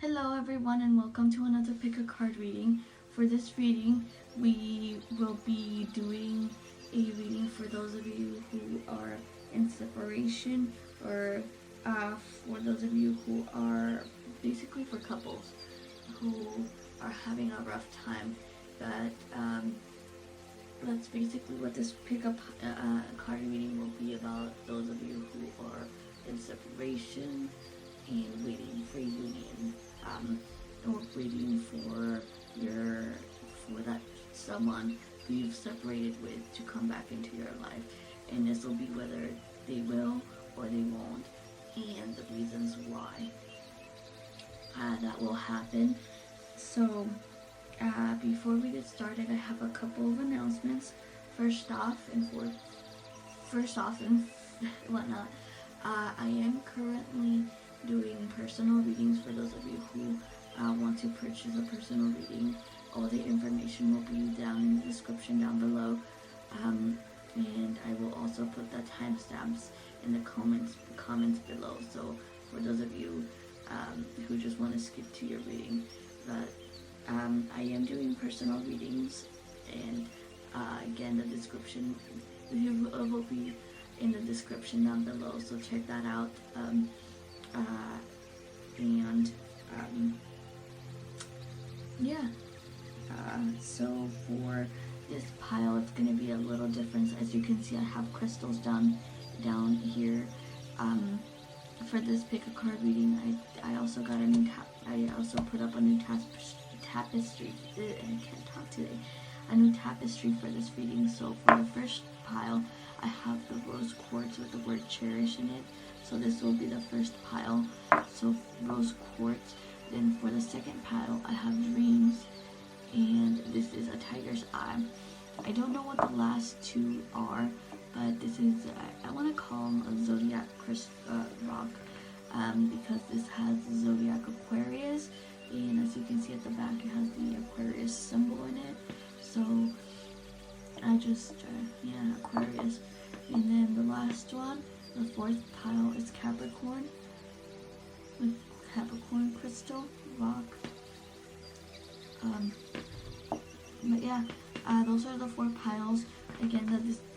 Hello everyone and welcome to another pick a card reading. For this reading, we will be doing a reading for those of you who are in separation, or for those of you who are basically for couples who are having a rough time. But that's basically what this pick up card reading will be about. Those of you who are in separation and waiting for union, or waiting for that someone who you've separated with to come back into your life. And this will be whether they will or they won't, and the reasons why that will happen. So before we get started, I have a couple of announcements. First off and whatnot, I am currently doing personal readings for those of you who want to purchase a personal reading. All the information will be down in the description down below, and I will also put the timestamps in the comments below. So for those of you who just want to skip to your reading, but I am doing personal readings, and again, the description will be in the description down below, so check that out. So for this pile, it's going to be a little different. As you can see, I have crystals down here. For this pick a card reading, I also got a new I also put up a new tapestry. I can't talk today. A new tapestry for this reading. So for the first pile, I have the rose quartz with the word cherish in it. So this will be the first pile. So rose quartz. Then for the second pile, I have dreams, and this is a tiger's eye. I don't know what the last two are, but this is, I want to call them a zodiac rock, because this has the zodiac Aquarius, and as you can see at the back, it has the Aquarius symbol in it. So I just, Aquarius. And then the last one, the fourth pile, is Capricorn, with Capricorn crystal rock. But yeah, those are the four piles. Again,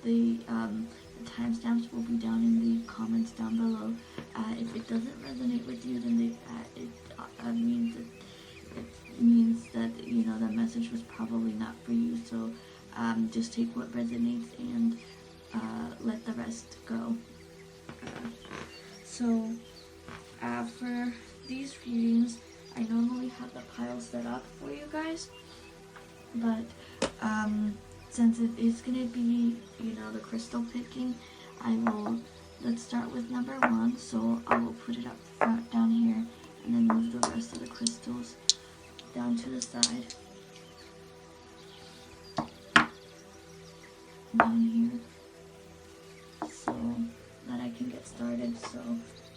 the timestamps will be down in the comments down below. If it doesn't resonate with you, then it means that the message was probably not for you. So just take what resonates and let the rest go. So for these readings, I normally have the pile set up for you guys, but since it is going to be, the crystal picking, let's start with number one. So I will put it up front down here, and then move the rest of the crystals down to the side, down here, so that I can get started. So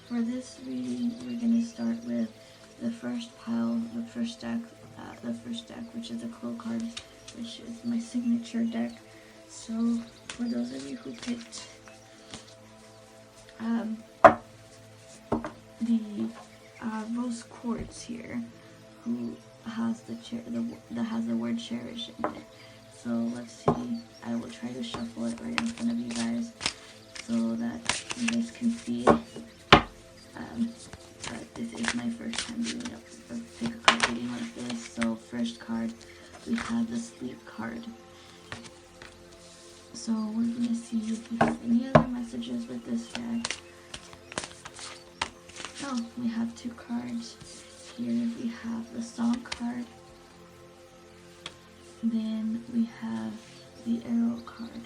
for this reading, we're going to start with the first pile, the first deck, which is a Clow card, which is my signature deck. So for those of you who picked the rose quartz here, who has that has the word cherish in it. So let's see. I will try to shuffle it right in front of you guys so that you guys can see it. But this is my first time doing a pick a card reading like this. So first card, we have the sleep card. So we're going to see if we have any other messages with this deck. Oh, we have two cards. Here we have the song card. Then we have the arrow card.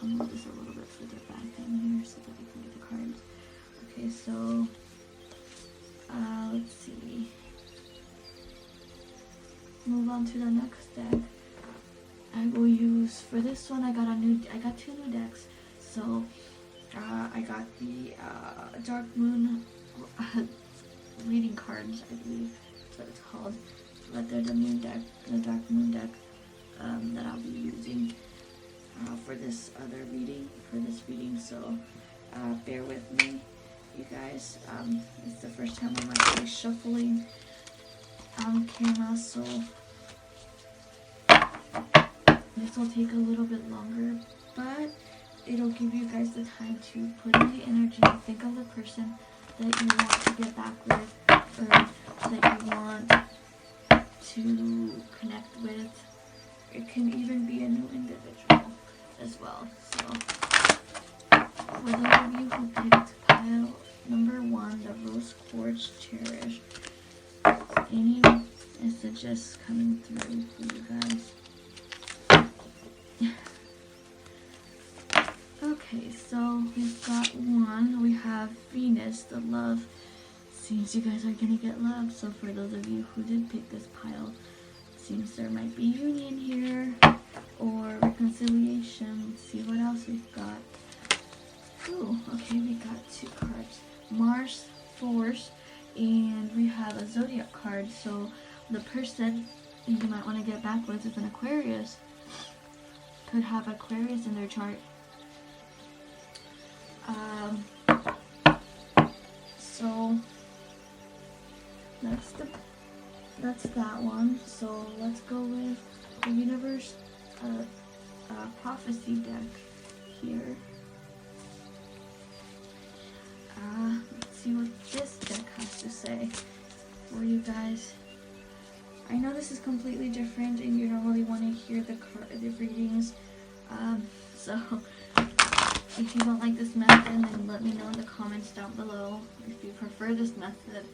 I'll move this a little bit further back in here so that we can get the cards. Okay, so let's see. Move on to the next deck. I will use, for this one, I got two new decks. So I got the Dark Moon reading cards, I believe that's what it's called. But they're the moon deck, the Dark Moon deck that I'll be using for this reading. So bear with me. you guys. It's the first time I'm actually shuffling camera, so this will take a little bit longer, but it'll give you guys the time to put in the energy, think of the person that you want to get back with, or that you want to connect with. It can even be a new individual as well. So, for those of you who picked pile number 1, the Rose Quartz Cherish, any messages coming through for you guys? Okay, so we've got 1. We have Venus, the love. Seems you guys are gonna get love. So for those of you who did pick this pile, seems there might be union here or reconciliation. Let's see what else we've got. Ooh, okay, we got 2 cards. Mars, Force, and we have a zodiac card. So the person you might want to get back with is an Aquarius. Could have Aquarius in their chart. So that's that one. So let's go with the universe prophecy deck here. Let's see what this deck has to say for you guys. I know this is completely different and you don't really want to hear the readings. So if you don't like this method, then let me know in the comments down below. If you prefer this method,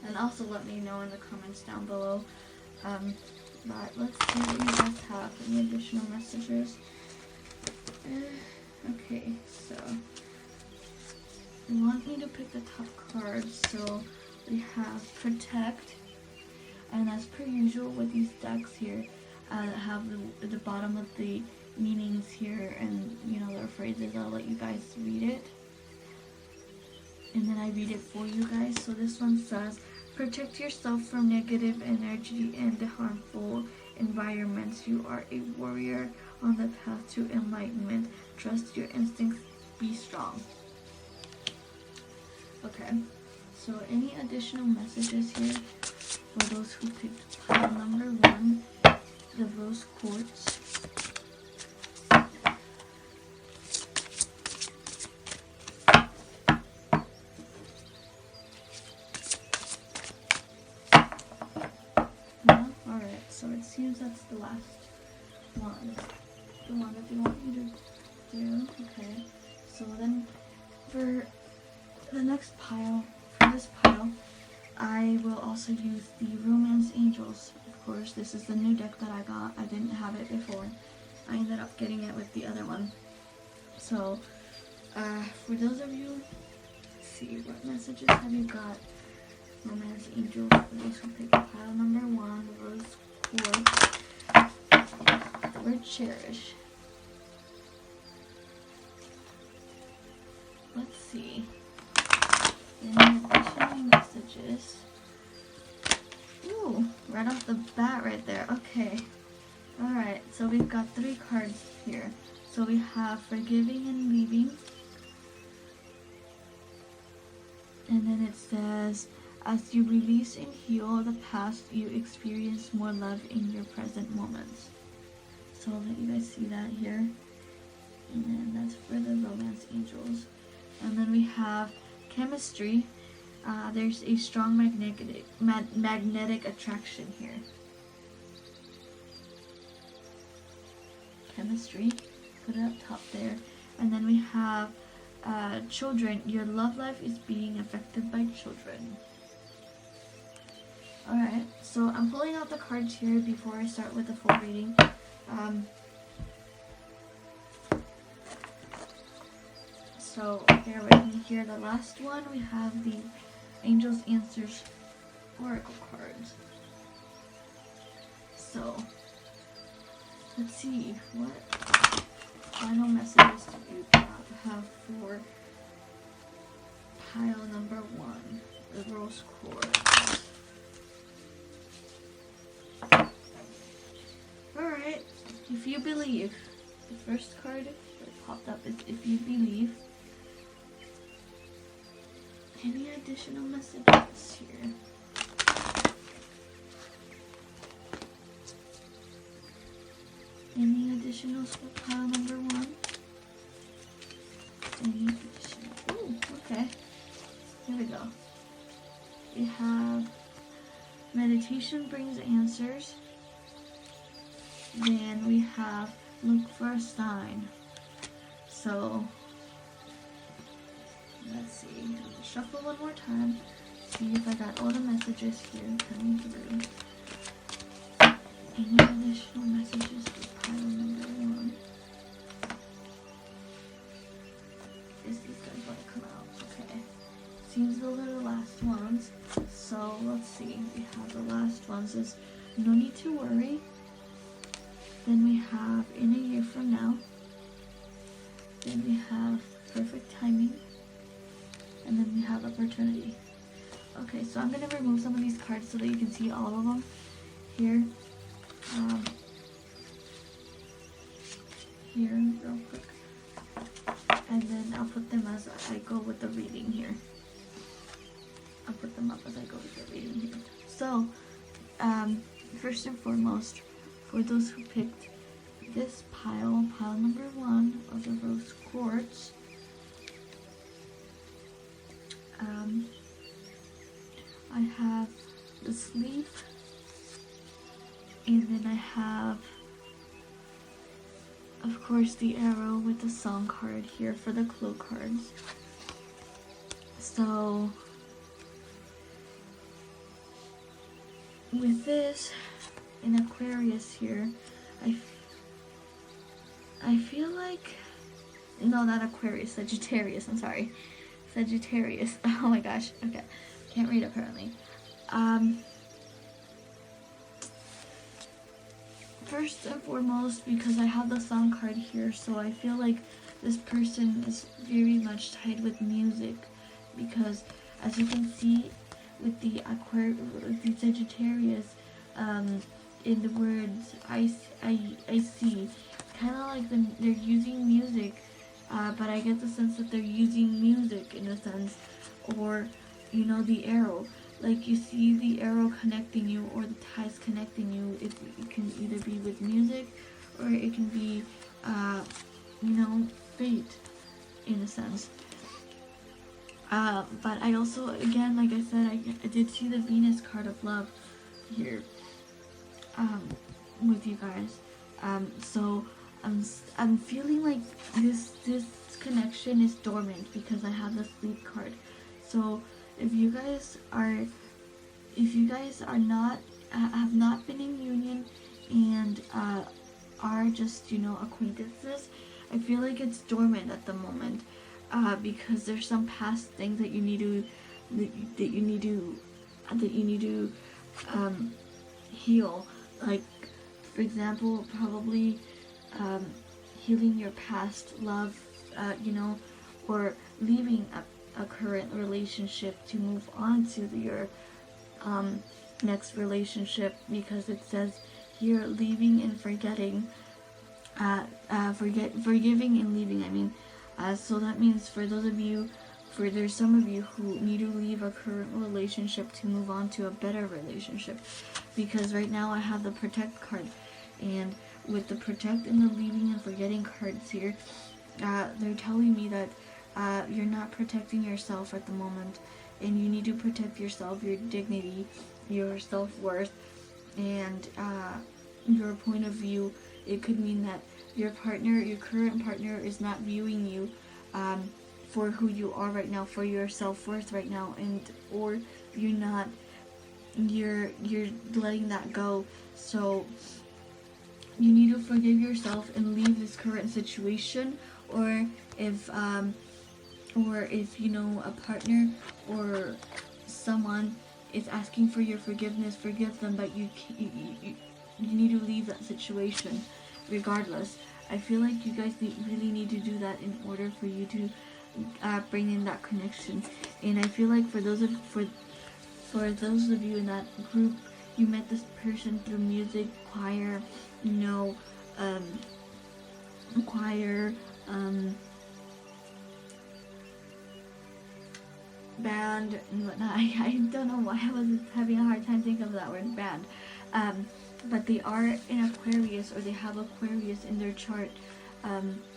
then also let me know in the comments down below. But let's see what you guys have. Any additional messages? Okay, so you want me to pick the top cards. So we have Protect, and as per usual with these decks here, have the bottom of the meanings here, and you know their phrases. I'll let you guys read it, and then I read it for you guys. So this one says, protect yourself from negative energy and harmful environments. You are a warrior on the path to enlightenment. Trust your instincts. Be strong. Okay, so any additional messages here for those who picked pile number 1, the Rose Quartz? Seems that's the last one. The one that they want you to do. Okay. So then for the next pile, for this pile, I will also use the Romance Angels. Of course, this is the new deck that I got. I didn't have it before. I ended up getting it with the other one. So for those of you, let's see, what messages have you got? Romance Angels, for those who picked pile number 1, Rose Quartz, the word Cherish. Let's see. Any additional messages? Ooh, right off the bat right there. Okay. Alright, so we've got 3 cards here. So we have Forgiving and Leaving. And then it says, as you release and heal the past, you experience more love in your present moments. So I'll let you guys see that here. And then that's for the Romance Angels. And then we have Chemistry. There's a strong magnetic attraction here. Chemistry. Put it up top there. And then we have Children. Your love life is being affected by children. Alright, so I'm pulling out the cards here before I start with the full reading. So bear with me here. The last one, we have the Angels Answers Oracle cards. So let's see, what final messages do you have for pile number 1, the Rose Quartz? Alright, if you believe. The first card that popped up is if you believe. Any additional messages here? Any additionals for pile number 1? Any additional? Ooh, okay. Here we go. We have meditation brings answers. Then we have look for a sign. So let's see. I'll shuffle one more time. See if I got all the messages here coming through. Any additional messages for pile number 1? These guys want to come out. Okay. Seems those are the last ones. So let's see. We have the last ones is no need to worry. Then we have in a year from now. Then we have perfect timing. And then we have opportunity. Okay, so I'm going to remove some of these cards so that you can see all of them here. Here real quick. And then I'll put them as I go with the reading here. I'll put them up as I go with the reading here. So, first and foremost, for those who picked this pile number 1 of the rose quartz, I have the sleeve, and then I have, of course, the arrow with the song card here for the Clow cards. So, with this in Aquarius here, I feel like, no, not Aquarius, Sagittarius, I'm sorry. Sagittarius. Oh my gosh, okay. Can't read apparently. First and foremost, because I have the song card here, so I feel like this person is very much tied with music, because as you can see with the Sagittarius, in the words I see, kind of like they're using music, but I get the sense that they're using music in a sense, or you know, the arrow, like you see the arrow connecting you, or the ties connecting you. It can either be with music, or it can be you know, fate in a sense. But I also, again, like I said, I did see the Venus card of love here with you guys. So I'm feeling like this connection is dormant because I have the sleep card. So if you guys are not have not been in union and are just, you know, acquaintances, I feel like it's dormant at the moment, because there's some past things that you need to heal. Like, for example, probably healing your past love, you know, or leaving a current relationship to move on to your next relationship, because it says here leaving and forgetting, forgiving and leaving, I mean. So that means for those of you, there's some of you who need to leave a current relationship to move on to a better relationship, because right now I have the protect card, and with the protect and the leaving and forgetting cards here, they're telling me that you're not protecting yourself at the moment, and you need to protect yourself, your dignity, your self-worth, and your point of view. It could mean that your current partner is not viewing you for who you are right now, for your self-worth right now, or you're letting that go. So you need to forgive yourself and leave this current situation, or if you know, a partner or someone is asking for your forgiveness, forgive them, but you need to leave that situation regardless. I feel like you guys really need to do that in order for you to bring in that connection. And I feel like for those of you in that group, you met this person through music, choir, you know, band and whatnot. I don't know why I was having a hard time thinking of that word, band. But they are in Aquarius, or they have Aquarius in their chart,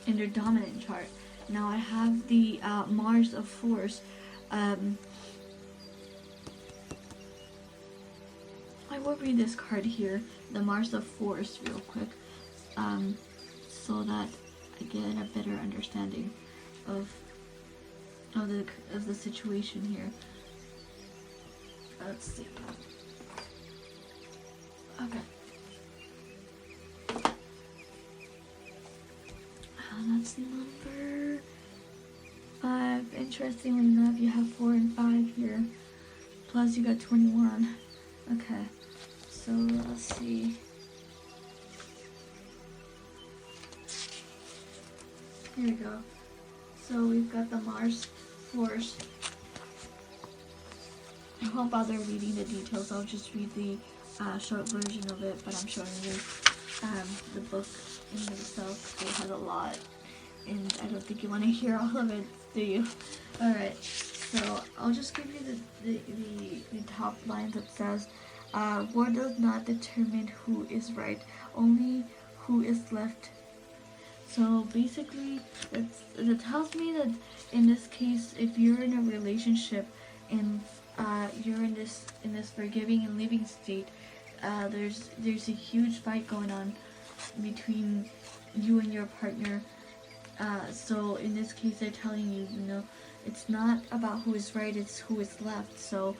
in their dominant chart. Now I have the Mars of Force. I will read this card here, the Mars of Force, real quick, so that I get a better understanding of the situation here. Let's see. Okay. That's number 5. Interestingly enough, you have 4 and 5 here. Plus you got 21. Okay. So let's see. Here we go. So we've got the Mars Force. I won't bother reading the details. I'll just read the short version of it, but I'm showing you the book in itself. It has a lot, and I don't think you want to hear all of it, do you? Alright, so I'll just give you the top lines that says, war does not determine who is right, only who is left. So basically, it tells me that in this case, if you're in a relationship and you're in this forgiving and leaving state, there's a huge fight going on between you and your partner. So in this case, they're telling you, it's not about who is right, it's who is left. So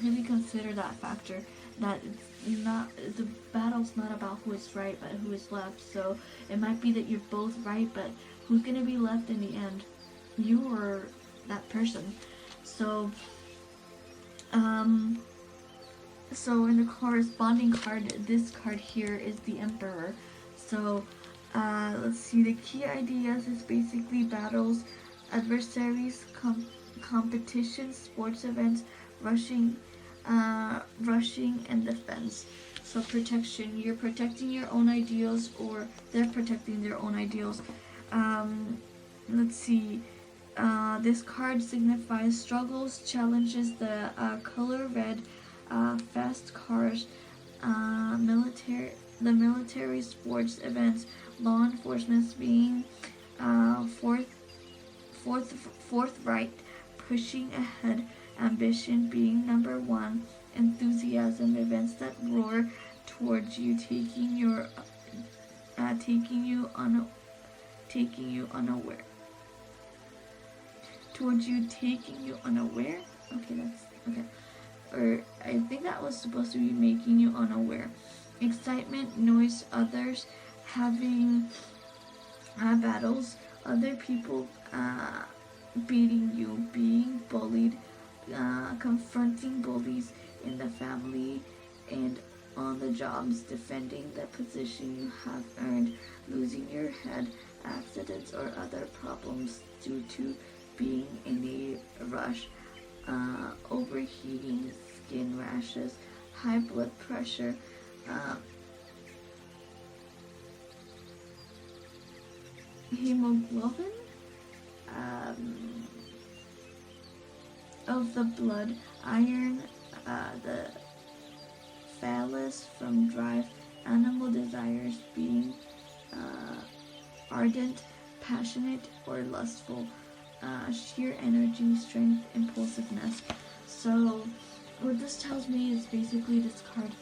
really consider that factor. That the battle's not about who is right, but who is left. So it might be that you're both right, but who's gonna be left in the end? You or that person. So so in the corresponding card, this card here is the Emperor. So let's see, the key ideas is basically battles, adversaries, competition, sports events, rushing and defense. So protection, you're protecting your own ideals, or they're protecting their own ideals. Let's see, this card signifies struggles, challenges, the color red, fast cars, military, sports events, law enforcement, being forthright, pushing ahead, ambition, being number one, enthusiasm, events that roar towards you, taking you unaware. Okay, that's okay. Or I think that was supposed to be making you unaware. Excitement, noise, others, having battles, other people beating you, being bullied, confronting bullies in the family and on the jobs, defending the position you have earned, losing your head, accidents or other problems due to being in a rush, overheating, skin rashes, high blood pressure, hemoglobin of the blood, iron, the phallus from drive, animal desires, being ardent, passionate, or lustful, sheer energy, strength, impulsiveness. So what this tells me is basically this card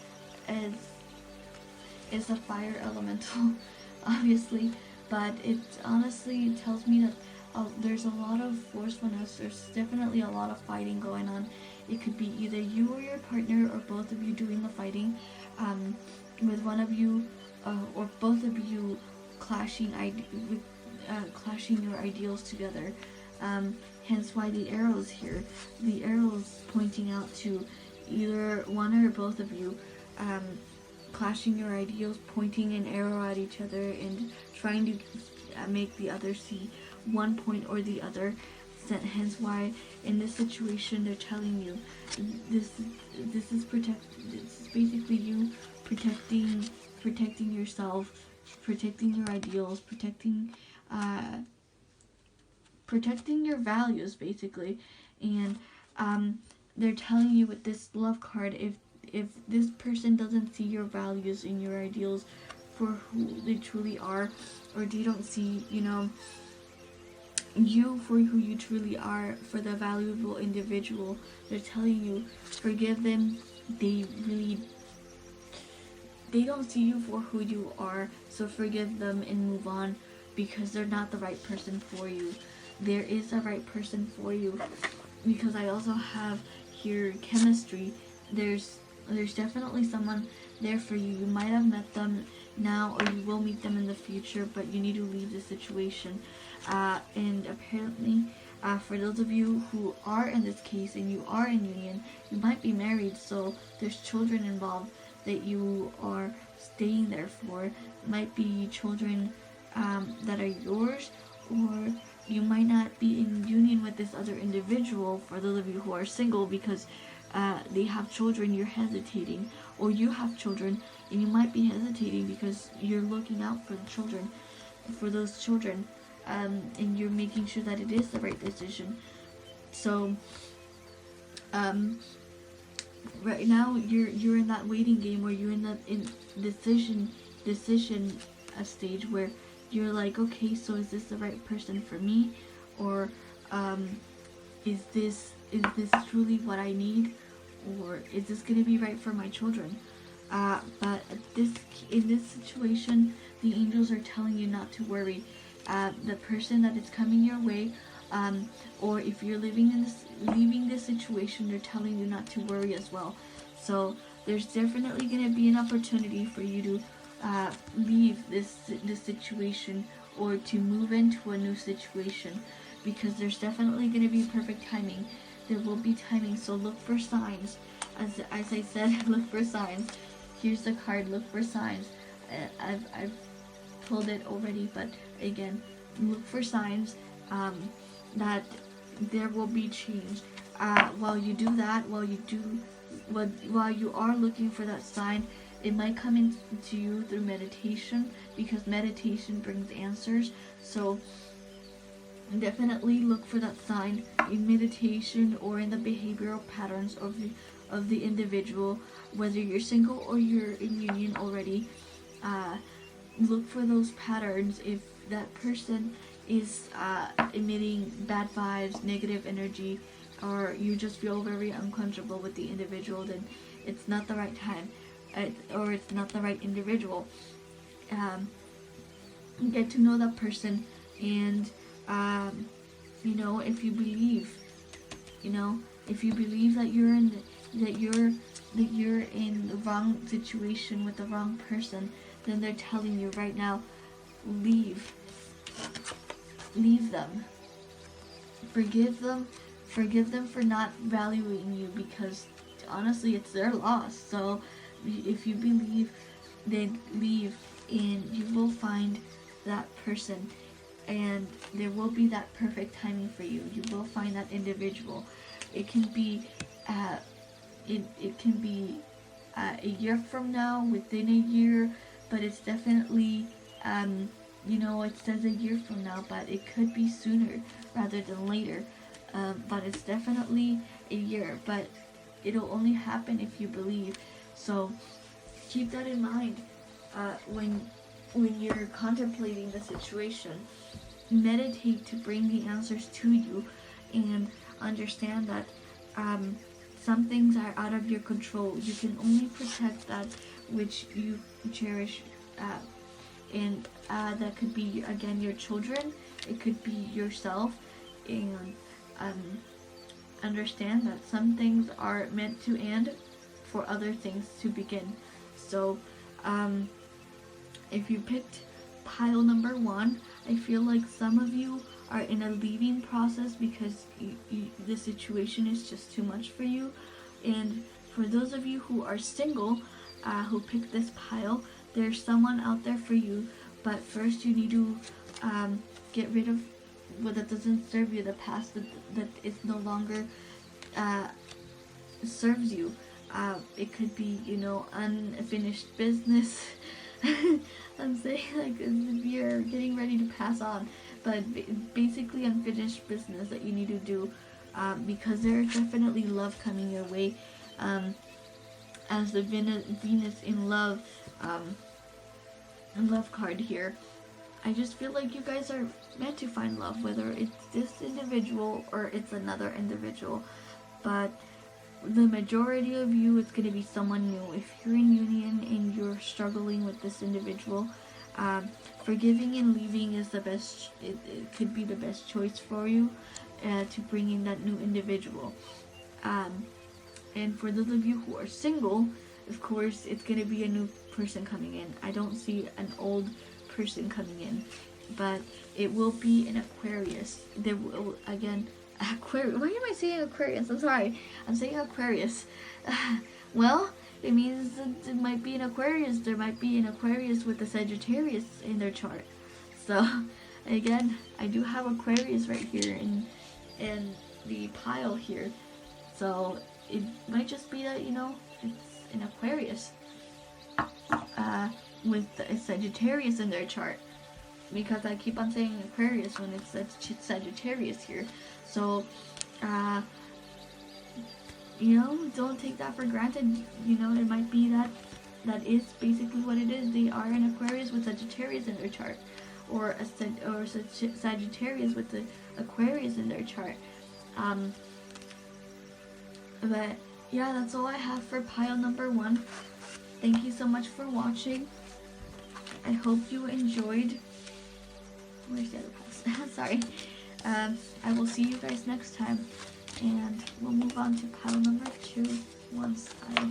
is a fire elemental, obviously, but it honestly tells me that there's a lot of forcefulness. There's definitely a lot of fighting going on. It could be either you or your partner, or both of you doing the fighting, with one of you or both of you clashing your ideals together. Hence why the arrows here. The arrows pointing out to either one or both of you, clashing your ideals, pointing an arrow at each other and trying to make the other see one point or the other. Hence why in this situation they're telling you this is basically you protecting yourself, protecting your ideals, protecting your values basically, And they're telling you with this love card, if this person doesn't see your values and your ideals for who they truly are, or they don't see, you for who you truly are, for the valuable individual, they're telling you forgive them. They don't see you for who you are, so forgive them and move on, because they're not the right person for you. There is a right person for you, because I also have here chemistry. There's definitely someone there for you. You might have met them now, or you will meet them in the future, but you need to leave the situation. And apparently, for those of you who are in this case and you are in union, you might be married, so there's children involved that you are staying there for. It might be children that are yours, or you might not be in union with this other individual, for those of you who are single, because they have children, you're hesitating, or you have children and you might be hesitating because you're looking out for the children, for those children, and you're making sure that it is the right decision. So right now you're in that waiting game, or you're in that decision stage where you're like, okay, so is this the right person for me, or is this truly what I need, or is this going to be right for my children? But in this situation, the angels are telling you not to worry. The person that is coming your way, or if you're leaving this situation, they're telling you not to worry as well. So there's definitely going to be an opportunity for you to leave this situation, or to move into a new situation, because there's definitely going to be perfect timing. There will be timing, so look for signs. As I said, look for signs. Here's the card, look for signs. I've told it already, but again, look for signs that there will be change. While you do that, while you are looking for that sign, it might come into you through meditation, because meditation brings answers. So definitely look for that sign in meditation, or in the behavioral patterns of the individual, whether you're single or you're in union already. Look for those patterns. If that person is emitting bad vibes, negative energy, or you just feel very uncomfortable with the individual, then it's not the right time, or it's not the right individual. Get to know that person, and if you believe, that you're in the wrong situation with the wrong person, then they're telling you right now, leave them. Forgive them for not valuing you, because honestly, it's their loss. So if you believe, then leave, and you will find that person, and there will be that perfect timing for you. You will find that individual. It can be it can be a year from now, within a year, but it's definitely it says a year from now, but it could be sooner rather than later. But it's definitely a year, but it'll only happen if you believe. So keep that in mind when you're contemplating the situation. Meditate to bring the answers to you, and understand that some things are out of your control. You can only protect that which you cherish, and that could be, again, your children. It could be yourself, and understand that some things are meant to end for other things to begin. So if you picked pile number 1, I feel like some of you are in a leaving process because the situation is just too much for you. And for those of you who are single, who picked this pile, there's someone out there for you, but first you need to get rid of what that doesn't serve you, the past that is no longer serves you. It could be, unfinished business. I'm saying like as if you're getting ready to pass on, but basically unfinished business that you need to do, because there's definitely love coming your way. As the Venus in love card here, I just feel like you guys are meant to find love, whether it's this individual or it's another individual. But the majority of you, it's going to be someone new. If you're in union and you're struggling with this individual, forgiving and leaving is the best. It could be the best choice for you to bring in that new individual. And for those of you who are single, of course, it's going to be a new person coming in. I don't see an old person coming in, but it will be an Aquarius. There will, again, Aquarius. Why am I saying Aquarius? I'm sorry. I'm saying Aquarius. Well, it means that it might be an Aquarius. There might be an Aquarius with a Sagittarius in their chart. So, again, I do have Aquarius right here in the pile here. So, it might just be that, it's an Aquarius with a Sagittarius in their chart. Because I keep on saying Aquarius when it's Sagittarius here. So, don't take that for granted. It might be that is basically what it is. They are an Aquarius with Sagittarius in their chart. Or Sagittarius with the Aquarius in their chart. But yeah, that's all I have for pile number 1. Thank you so much for watching. I hope you enjoyed. Where's the other piles? Sorry. I will see you guys next time, and we'll move on to pile number 2 once I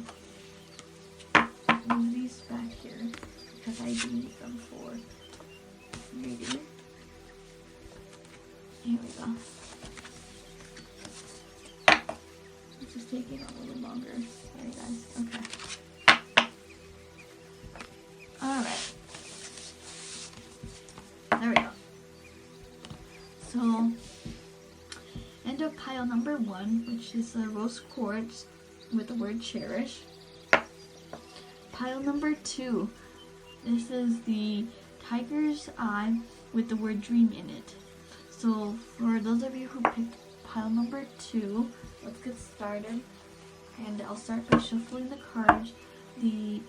move these back here, because I do need them for reading. Here we go. It's just taking a little longer. Sorry guys. Okay. Alright. There we go. So, end of pile number 1, which is a rose quartz with the word cherish. Pile number 2. This is the tiger's eye with the word dream in it. So, for those of you who picked pile number 2, let's get started. And I'll start by shuffling the cards. The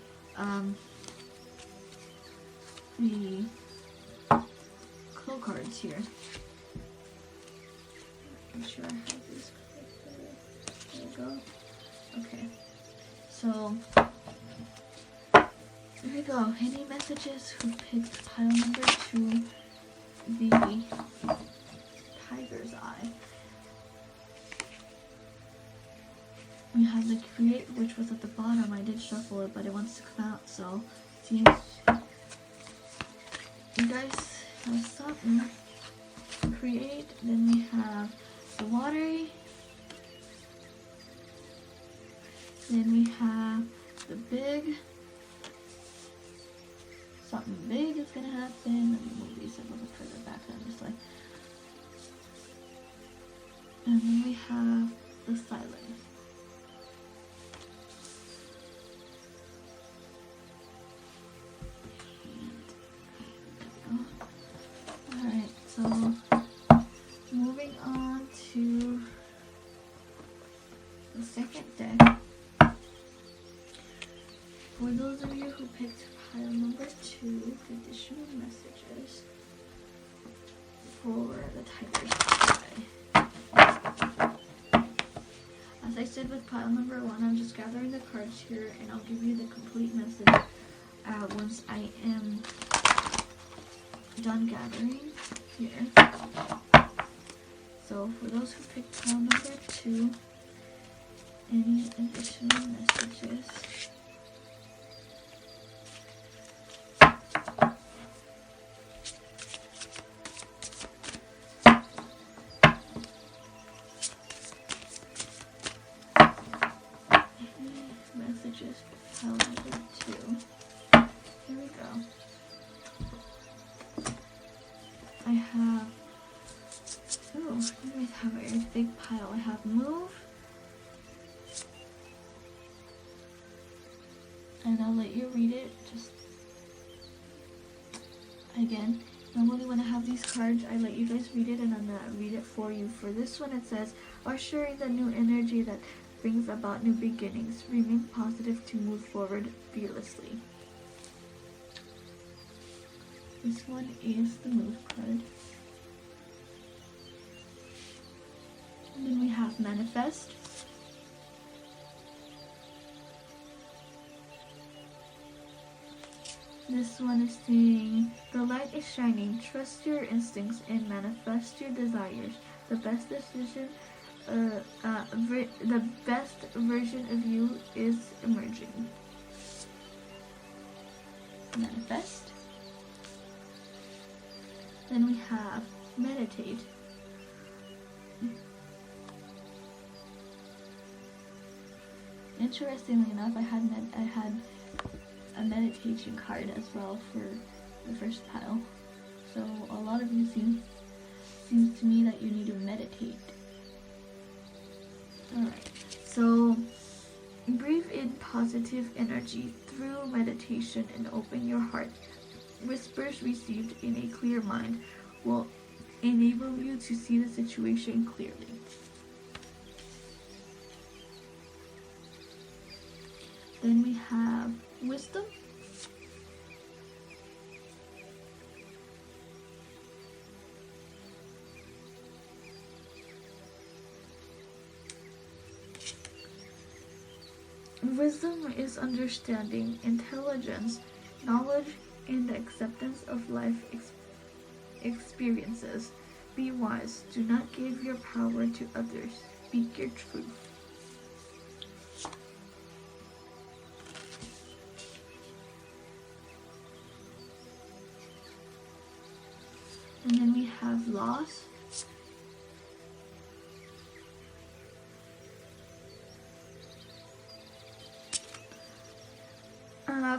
Clow cards here. I'm sure I have these cards. There we go. Okay. So, there we go. Any messages who picked pile number 2, the tiger's eye? We have the create, which was at the bottom. I did shuffle it, but it wants to come out, so it seems you guys have something. Create, then we have the watery, then we have the big. Something big is gonna happen. Let me move these a little further back on this way. And then we have the silent. Alright, so moving on to the second deck. For those of you who picked pile number 2, additional messages for the tiger's eye. As I said with pile number 1, I'm just gathering the cards here, and I'll give you the complete message once I am done gathering here. So for those who picked pile number 2, any additional messages? Messages for pile number 2. Here we go. I have, I have a very big pile. I have move, and I'll let you read it. Just again, Normally when I have these cards, I let you guys read it, and I'm going to read it for you. For this one, it says, ushering the new energy that brings about new beginnings. Remain positive to move forward fearlessly. This one is the move card. And then we have manifest. This one is saying, the light is shining, trust your instincts and manifest your desires. The best decision, the best version of you is emerging. Manifest. Then we have meditate. Interestingly enough, I had a meditation card as well for the first pile. So a lot of you seems to me that you need to meditate. Alright, so breathe in positive energy through meditation and open your heart. Whispers received in a clear mind will enable you to see the situation clearly. Then we have wisdom. Wisdom is understanding, intelligence, knowledge, and the acceptance of life experiences. Be wise. Do not give your power to others. Speak your truth. And then we have loss.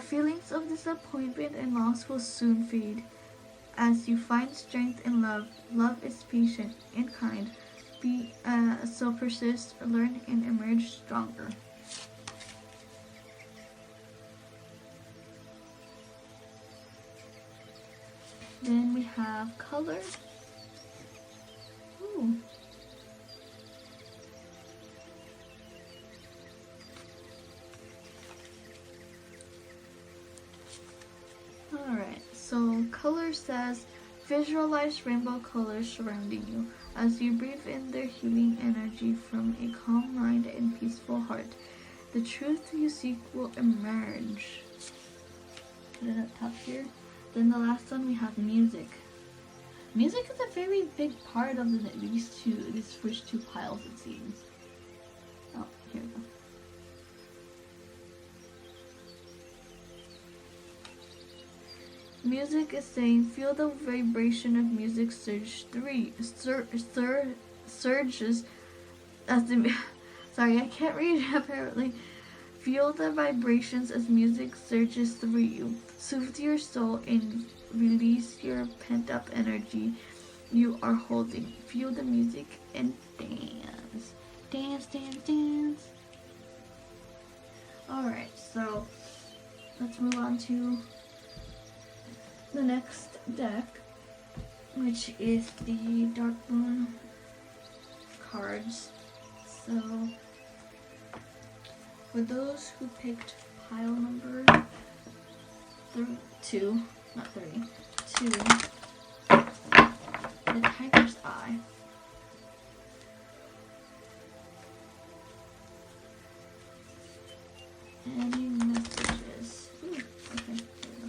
Feelings of disappointment and loss will soon fade. As you find strength in love, love is patient and kind. So persist, learn, and emerge stronger. Then we have color. Ooh. Alright, so color says, visualize rainbow colors surrounding you. As you breathe in their healing energy from a calm mind and peaceful heart, the truth you seek will emerge. Put it up top here. Then the last one we have music. Music is a very big part of these first two piles, it seems. Oh, here we go. Music is saying, feel the vibration of music surges as the sorry, I can't read apparently. Feel the vibrations as music surges through you. Soothe your soul and release your pent-up energy you are holding. Feel the music and dance. Dance, dance, dance. Alright, so let's move on to the next deck, which is the Dark Moon cards. So for those who picked pile number 2, the Tiger's Eye. Any messages? Ooh, okay, there we go.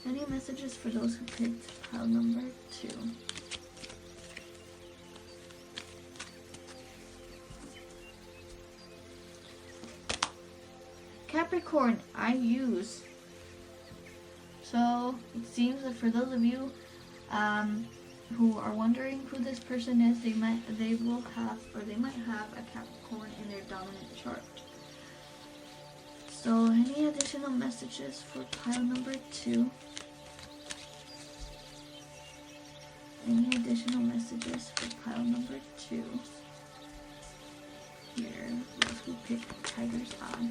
Any messages for those who picked pile number 2? Capricorn, I use. So it seems that for those of you who are wondering who this person is, they might have a Capricorn in their dominant chart. So any additional messages for pile number 2? Any additional messages for pile number 2? Here, those who picked Tiger's Eye.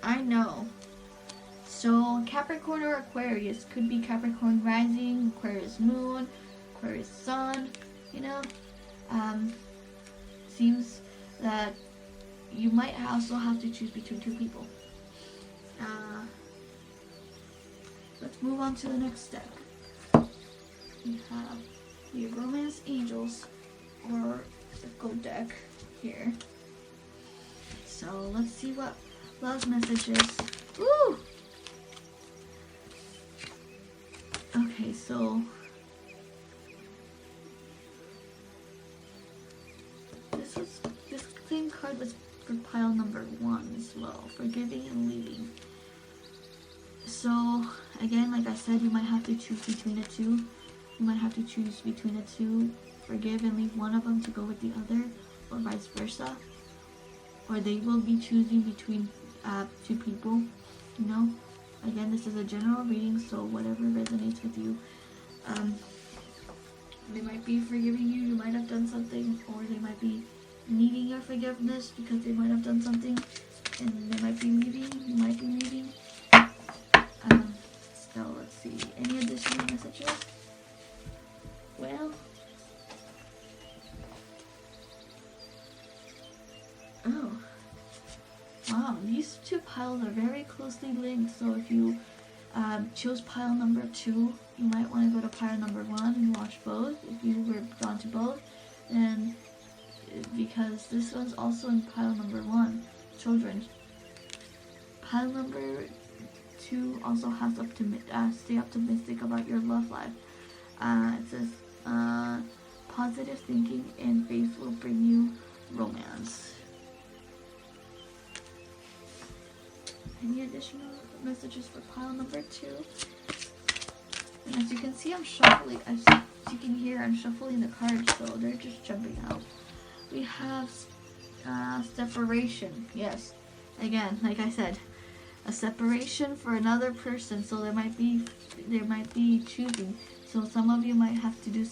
I know. So Capricorn or Aquarius could be Capricorn rising, Aquarius moon, Aquarius sun, you know. Seems that you might also have to choose between two people. Let's move on to the next deck. We have the Romance Angels or Circle deck here. So let's see what love messages. Woo! Okay, so this same card was for pile number 1 as well, forgiving and leaving. So again, like I said, you might have to choose between the two. You might have to choose between the two, forgive and leave one of them to go with the other, or vice versa. Or they will be choosing between two people, you know. Again, this is a general reading, so whatever resonates with you. They might be forgiving you, you might have done something, or they might be needing your forgiveness because they might have done something, and they might be leaving, you might be leaving. So let's see, any additional messages? Well, oh, wow, these two piles are very closely linked, so if you chose pile number 2, you might want to go to pile number 1 and watch both. If you were drawn to both, then because this one's also in pile number 1, children. Pile number 2 also has stay optimistic about your love life. It says positive thinking and faith will bring you romance. Any additional messages for pile number 2? And as you can see, I'm shuffling. As you can hear, I'm shuffling the cards, so they're just jumping out. We have separation. Yes, again, like I said, a separation for another person. So there might be choosing. So some of you might have to do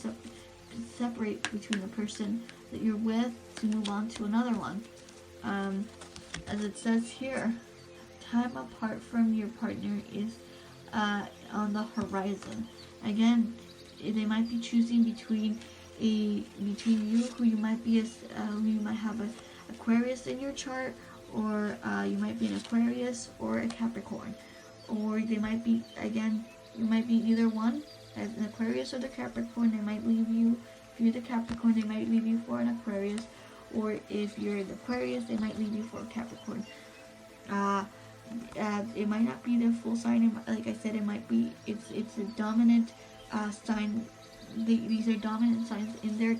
separate between the person that you're with to move on to another one. As it says here, time apart from your partner is on the horizon. Again, they might be choosing between you, who you might be who you might have an Aquarius in your chart, or you might be an Aquarius or a Capricorn, or they might be, again, you might be either one, as an Aquarius or the Capricorn. They might leave you. If you're the Capricorn, they might leave you for an Aquarius, or if you're an Aquarius, they might leave you for a Capricorn. It might not be their full sign. Like I said, it might be it's a dominant sign. These are dominant signs in their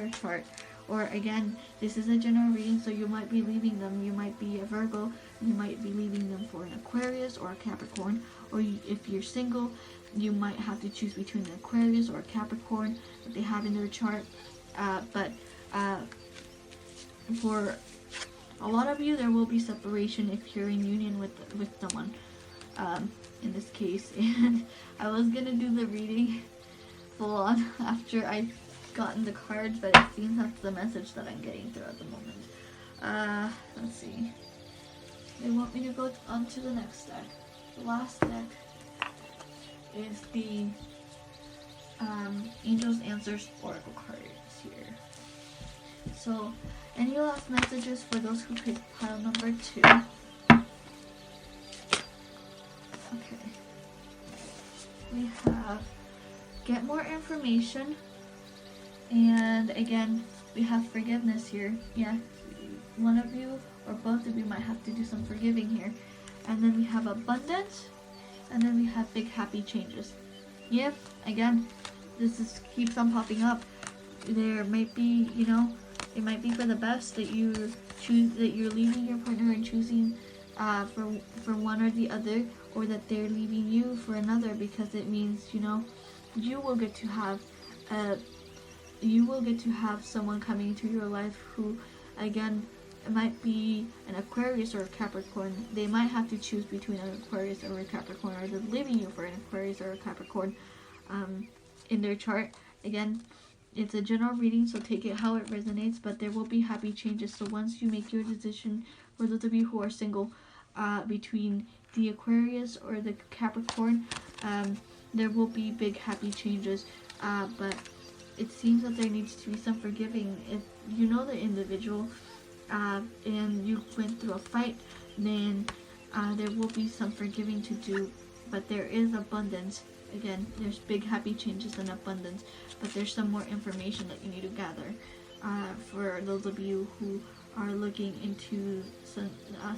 chart. Or again, this is a general reading, so you might be leaving them. You might be a Virgo, you might be leaving them for an Aquarius or a Capricorn. Or if you're single, you might have to choose between an Aquarius or a Capricorn that they have in their chart. But for a lot of you, there will be separation if you're in union with someone. In this case, and I was gonna do the reading full on after I've gotten the cards, but it seems that's the message that I'm getting through at the moment. Let's see. They want me to go on to the next deck. The last deck is the Angels Answers Oracle cards here. So, any last messages for those who picked pile number 2? Okay. We have get more information, and again, we have forgiveness here. Yeah, one of you or both of you might have to do some forgiving here. And then we have abundance, and then we have big happy changes. Yeah, again, this keeps on popping up. There might be, it might be for the best that you're leaving your partner and choosing for one or the other, or that they're leaving you for another, because it means, you will get to have someone coming into your life who, again, it might be an Aquarius or a Capricorn. They might have to choose between an Aquarius or a Capricorn, or they're leaving you for an Aquarius or a Capricorn in their chart. Again, it's a general reading, so take it how it resonates, but there will be happy changes. So once you make your decision, for those of you who are single, between the Aquarius or the Capricorn, there will be big happy changes, but it seems that there needs to be some forgiving. If you know the individual, and you went through a fight, then there will be some forgiving to do, but there is abundance. Again, there's big happy changes and abundance, but there's some more information that you need to gather. For those of you who are looking into some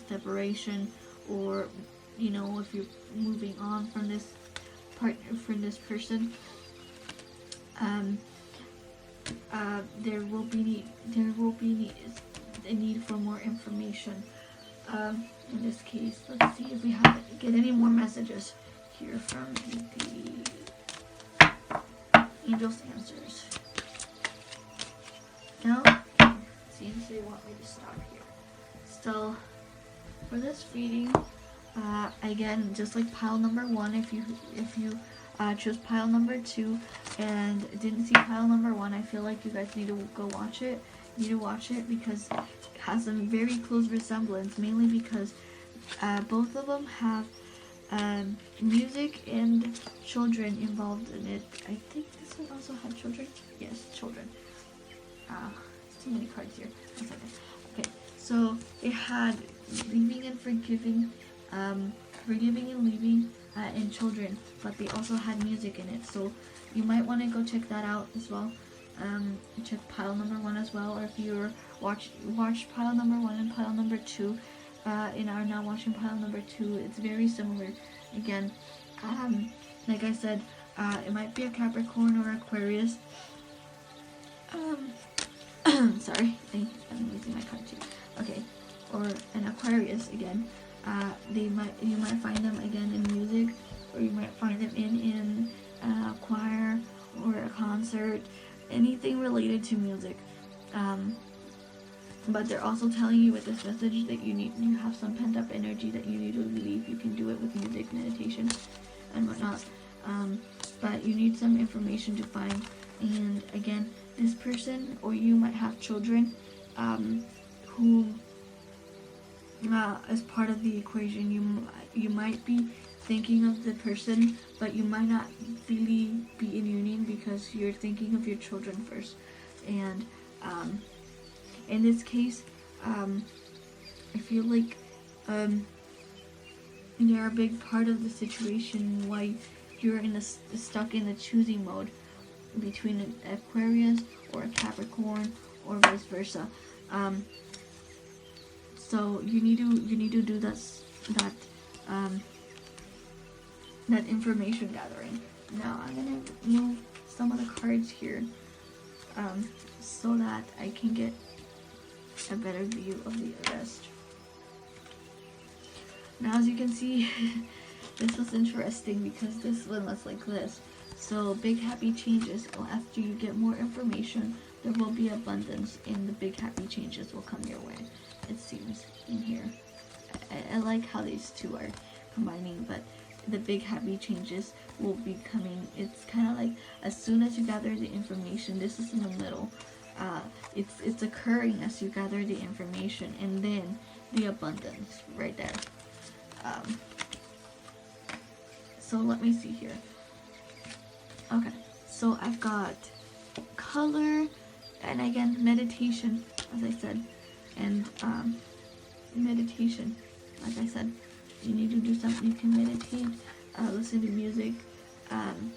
separation, or if you're moving on from this person, there will be a need for more information. In this case, let's see if we get any more messages here from the Angel's Answers. No? Seems they want me to stop here. So, for this reading, again, just like pile number 1, if you chose pile number 2 and didn't see pile number 1, I feel like you guys need to go watch it. You need to watch it because it has some very close resemblance, mainly because both of them have music and children involved in it. I think this one also had children. Yes, children. It's too many cards here. That's okay. So it had leaving and forgiving, forgiving and leaving, and children, but they also had music in it. So you might want to go check that out as well. Check pile number 1 as well, or if you're watched pile number 1 and pile number 2, and are now watching pile number 2, it's very similar. Again, like I said, it might be a Capricorn or Aquarius. Sorry, I'm losing my card too. Okay, or an Aquarius again. You might find them again in music, or you might find them in a choir or a concert, anything related to music. But they're also telling you with this message that you have some pent up energy that you need to release. You can do it with music, meditation, and whatnot. But you need some information to find. And again, this person or you might have children who, as part of the equation, you might be thinking of the person, but you might not really be in union because you're thinking of your children first. And in this case, I feel like they're a big part of the situation why you're stuck in the choosing mode between an Aquarius or a Capricorn or vice versa. So you need to do that information gathering. Now I'm gonna move some of the cards here so that I can get a better view of the rest. Now, as you can see, this was interesting because this one was like this. So big happy changes. After you get more information, there will be abundance, and the big happy changes will come your way. It seems in here. I like how these two are combining, but the big happy changes will be coming. It's kind of like as soon as you gather the information, this is in the middle. It's occurring as you gather the information, and then the abundance right there. So let me see here. Okay, so I've got color, and again meditation, as I said, and meditation, like I said, you need to do something. You can meditate, listen to music, and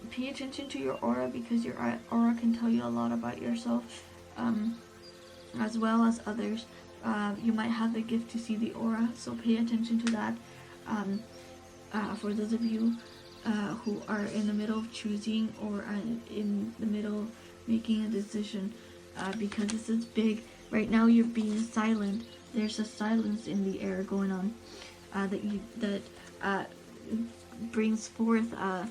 pay attention to your aura, because your aura can tell you a lot about yourself, as well as others. You might have the gift to see the aura, so pay attention to that. For those of you who are in the middle of choosing, or in the middle of making a decision, because this is big. Right now you're being silent. There's a silence in the air going on, that brings forth a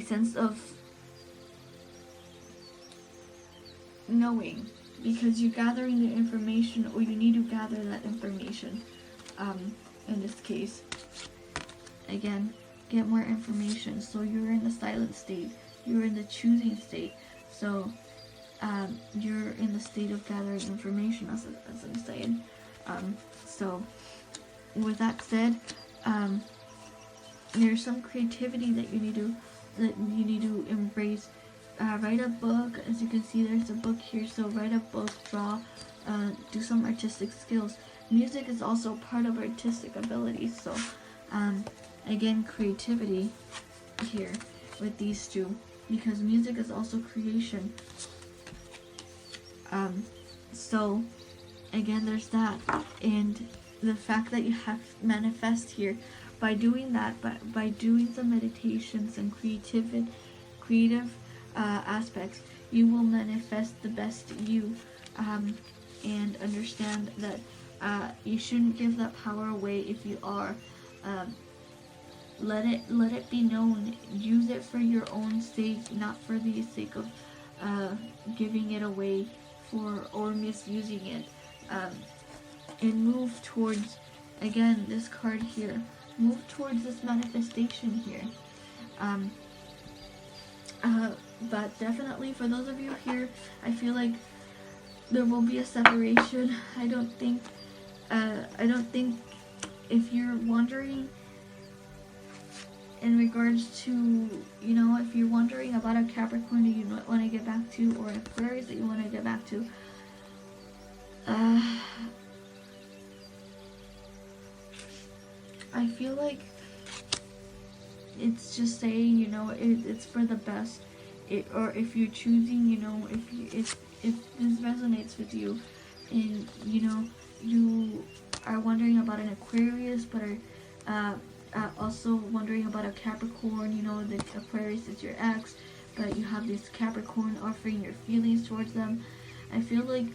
sense of knowing, because you're gathering the information, or you need to gather that information. In this case, again, get more information. So you're in the silent state. you're in the choosing state. So you're in the state of gathering information, as I'm saying. So with that said, there's some creativity that you need to embrace. Write a book. As you can see, there's a book here. So write a book, draw, do some artistic skills. Music is also part of artistic abilities. So again, creativity here with these two, because music is also creation. So again, there's that, and the fact that you have manifest here by doing that, by doing some meditations and creative aspects, you will manifest the best you, and understand that you shouldn't give that power away. If you are, let it be known. Use it for your own sake, not for the sake of giving it away or misusing it. And move towards, again, this card here. Move towards this manifestation here. But definitely for those of you here, I feel like there will be a separation. I don't think if you're wondering in regards to, if you're wondering about a Capricorn that you want to get back to, or Aquarius that you want to get back to, I feel like it's just saying, it's for the best. Or if you're choosing, if this resonates with you, and you are wondering about an Aquarius, but are also wondering about a Capricorn, the Aquarius is your ex, but you have this Capricorn offering your feelings towards them. I feel like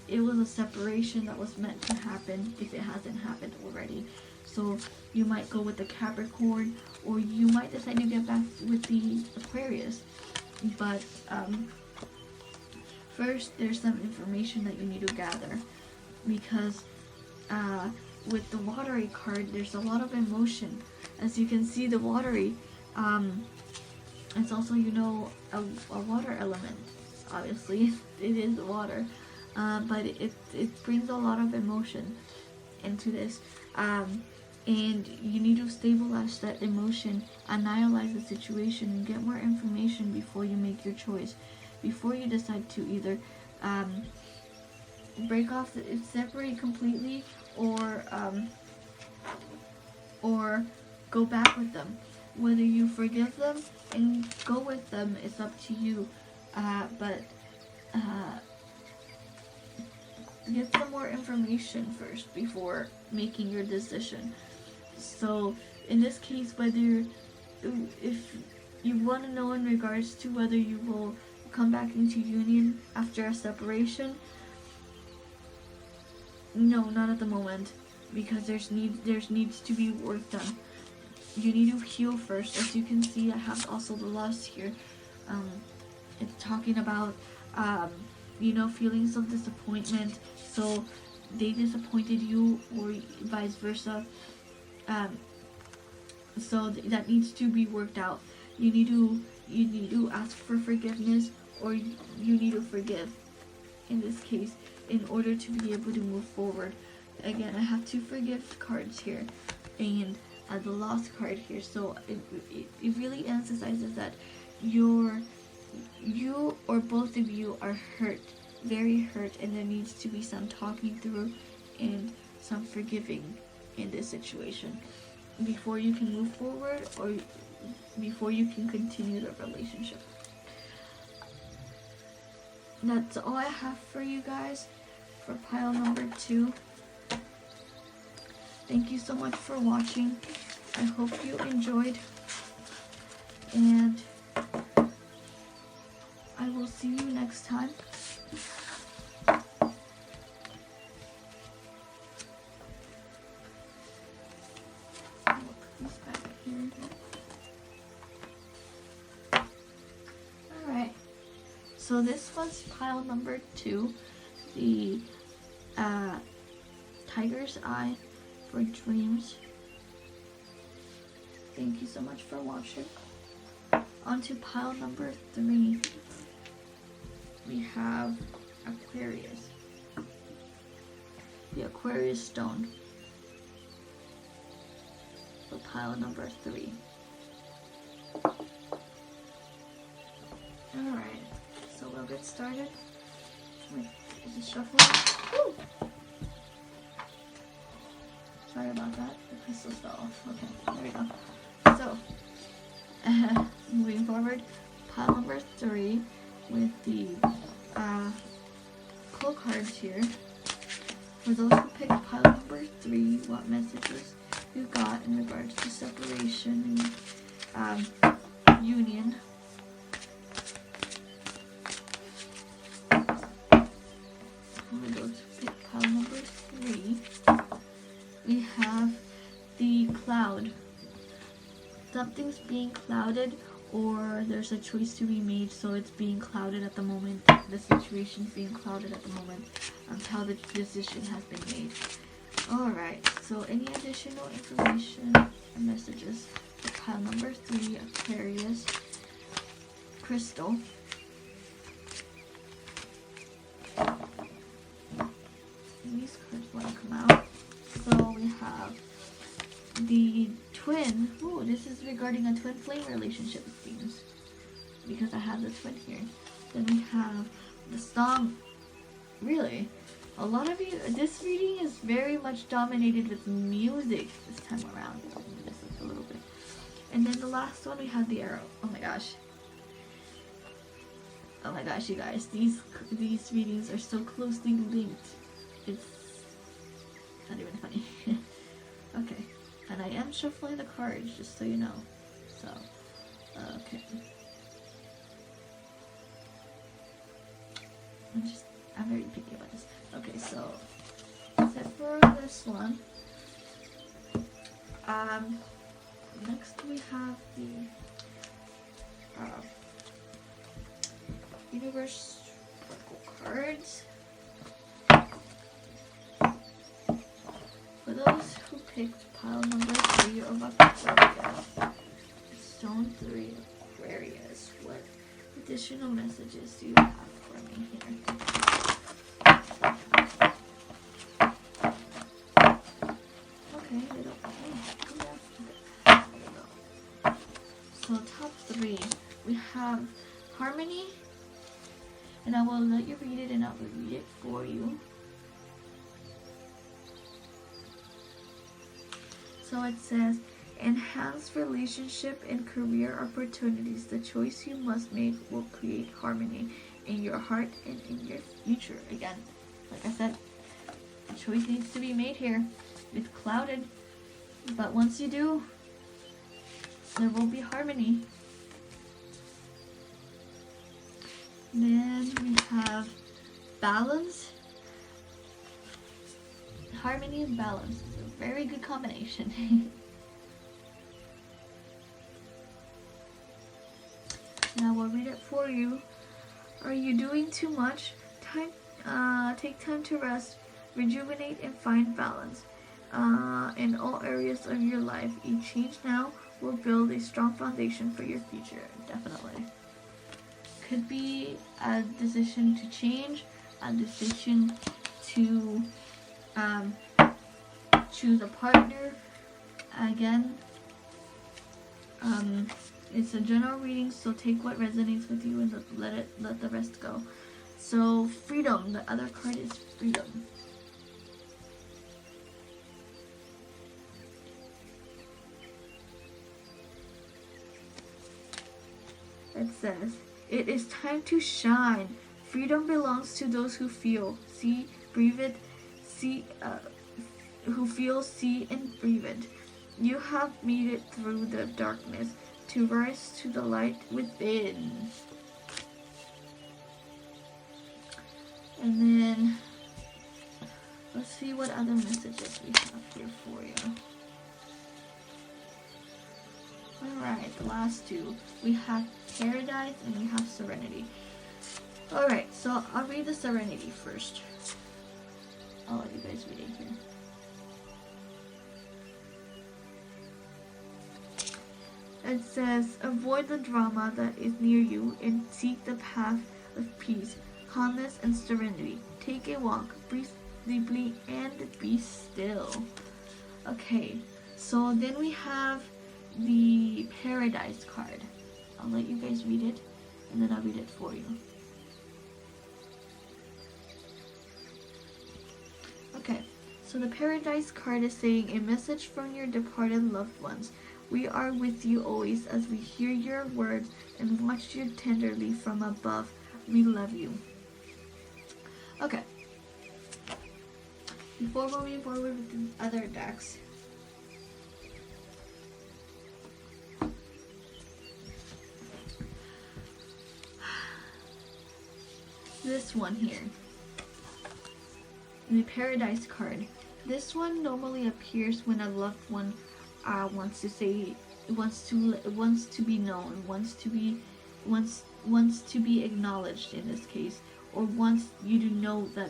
it was a separation that was meant to happen, if it hasn't happened already. So you might go with the Capricorn, or you might decide to get back with the Aquarius. But first, there's some information that you need to gather, because with the watery card, there's a lot of emotion. As you can see, the watery, it's also, a water element. Obviously, it is water, but it brings a lot of emotion into this. And you need to stabilize that emotion, annihilate the situation, and get more information before you make your choice. Before you decide to either break off, separate completely, or go back with them. Whether you forgive them and go with them, it's up to you. But get some more information first before making your decision. So in this case, if you want to know in regards to whether you will come back into union after a separation, no, not at the moment, because there's needs to be work done. You need to heal first. As you can see, I have also the loss here. It's talking about feelings of disappointment. So they disappointed you, or vice versa. So that needs to be worked out. You need to ask for forgiveness, or you need to forgive in this case, in order to be able to move forward. Again, I have two forgive cards here, and the lost card here. So it really emphasizes that you or both of you are hurt, very hurt, and there needs to be some talking through and some forgiving in this situation before you can move forward, or before you can continue the relationship. That's all I have for you guys for pile number 2. Thank you so much for watching. I hope you enjoyed, and I will see you next time. Alright, so this was pile number 2, the Tiger's Eye for dreams. thank you so much for watching. On to pile number 3. We have Aquarius. The Aquarius stone. For pile number 3. Alright, so we'll get started with the shuffling. Woo! Sorry about that, the crystals fell off. Okay, there we go. So, moving forward, pile number 3 with the Clow cards here. For those who picked pile number 3, what messages you got in regards to separation and union. I'm going to go to pick pile number 3. We have the cloud. Something's being clouded, or there's a choice to be made, so it's being clouded at the moment. The situation's being clouded at the moment until the decision has been made. Alright, so any additional information and messages for pile number 3, Aquarius, crystal. These cards want to come out. So we have the twin. Ooh, this is regarding a twin flame relationship, it seems, because I have the twin here. Then we have the song. Really? A lot of you, this reading is very much dominated with music this time around. This is a little bit. And then the last one, we have the arrow. Oh my gosh. Oh my gosh, you guys. These readings are so closely linked. It's not even funny. Okay. And I am shuffling the cards, just so you know. So, okay. I'm very picky about this. Okay, so except for this one, next we have the universe cards. For those who picked pile number 3 of Aquarius, stone 3 Aquarius, what additional messages do you have for me here? So top 3, we have harmony, and I will let you read it and I will read it for you. So it says, enhance relationship and career opportunities. The choice you must make will create harmony in your heart and in your future. Again, like I said, the choice needs to be made here. It's clouded, but once you do, there will be harmony. Then we have balance. Harmony and balance is a very good combination. Now we'll read it for you. Are you doing too much? Take time to rest, rejuvenate, and find balance in all areas of your life. Each change now will build a strong foundation for your future. Definitely. Could be a decision to change, a decision to choose a partner. Again, it's a general reading, so take what resonates with you and let the rest go. So freedom, the other card is freedom. It says, it is time to shine. Freedom belongs to those who feel, see, breathe it, who feel, see, and breathe it. You have made it through the darkness to rise to the light within. And then, let's see what other messages we have here for you. Alright, the last two. We have Paradise and we have Serenity. Alright, so I'll read the Serenity first. I'll let you guys read it here. It says, avoid the drama that is near you and seek the path of peace, calmness, and serenity. Take a walk, breathe deeply, and be still. Okay, so then we have the Paradise card. I'll let you guys read it, and then I'll read it for you. Okay, so the Paradise card is saying, a message from your departed loved ones. We are with you always as we hear your words and watch you tenderly from above. We love you. Okay. Before moving forward with the other decks, this one here, the Paradise card. This one normally appears when a loved one wants to be known, wants to be acknowledged in this case, or wants you to know that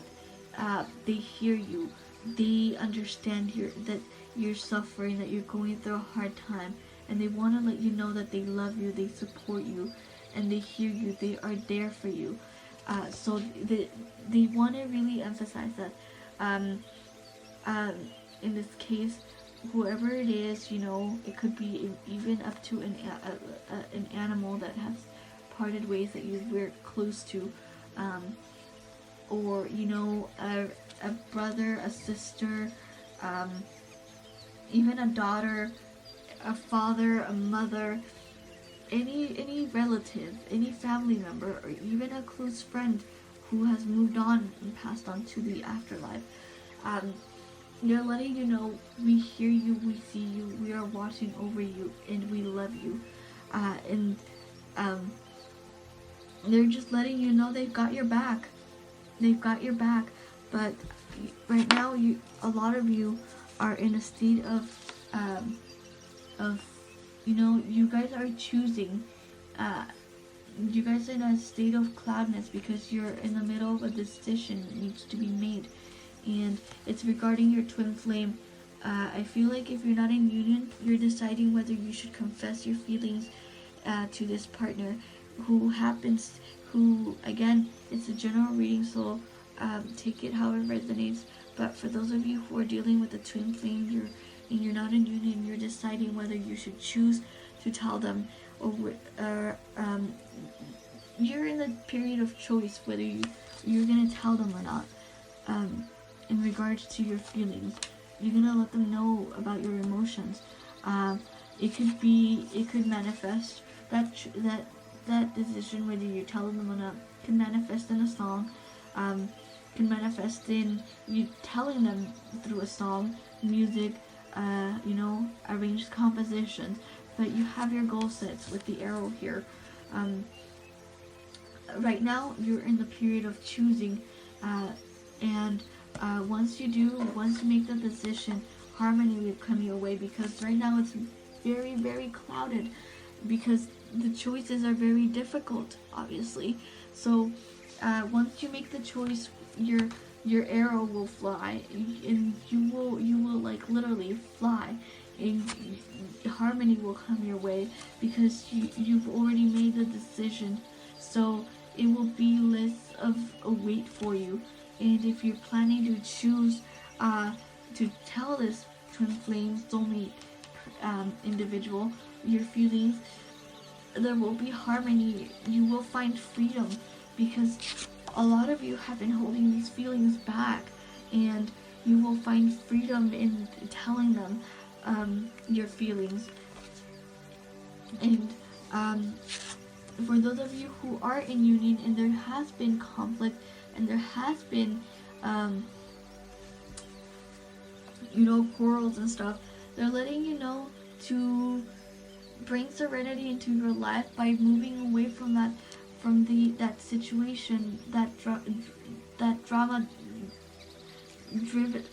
they hear you, they understand that you're suffering, that you're going through a hard time, and they want to let you know that they love you, they support you, and they hear you, they are there for you. So they want to really emphasize that in this case, whoever it is, it could be even up to an animal that has parted ways that you were close to, or a brother, a sister, even a daughter, a father, a mother, any relative, any family member, or even a close friend who has moved on and passed on to the afterlife. They're letting you know, we hear you, we see you, we are watching over you, and we love you. And they're just letting you know they've got your back. They've got your back. But right now, a lot of you are in a state of you guys are choosing. You guys are in a state of cloudness because you're in the middle of a decision that needs to be made. And it's regarding your twin flame. I feel like if you're not in union, you're deciding whether you should confess your feelings to this partner who, again, it's a general reading, so take it however it resonates. But for those of you who are dealing with a twin flame, you're not in union, you're deciding whether you should choose to tell them, or you're in the period of choice whether you're going to tell them or not. In regards to your feelings, you're gonna let them know about your emotions. It could manifest that decision, whether you tell them or not, can manifest in a song, can manifest in you telling them through a song, music, arranged compositions. But you have your goal sets with the arrow here. Right now, you're in the period of choosing, and once you make the decision, harmony will come your way, because right now it's very, very clouded because the choices are very difficult, obviously. So once you make the choice, your arrow will fly, and you will like literally fly, and harmony will come your way because you've already made the decision. So it will be less of a weight for you. And if you're planning to choose to tell this twin flame soulmate individual your feelings, there will be harmony. You will find freedom, because a lot of you have been holding these feelings back, and you will find freedom in telling them your feelings. And for those of you who are in union and there has been conflict, and there has been quarrels and stuff, they're letting you know to bring serenity into your life by moving away from that situation, that drama driven,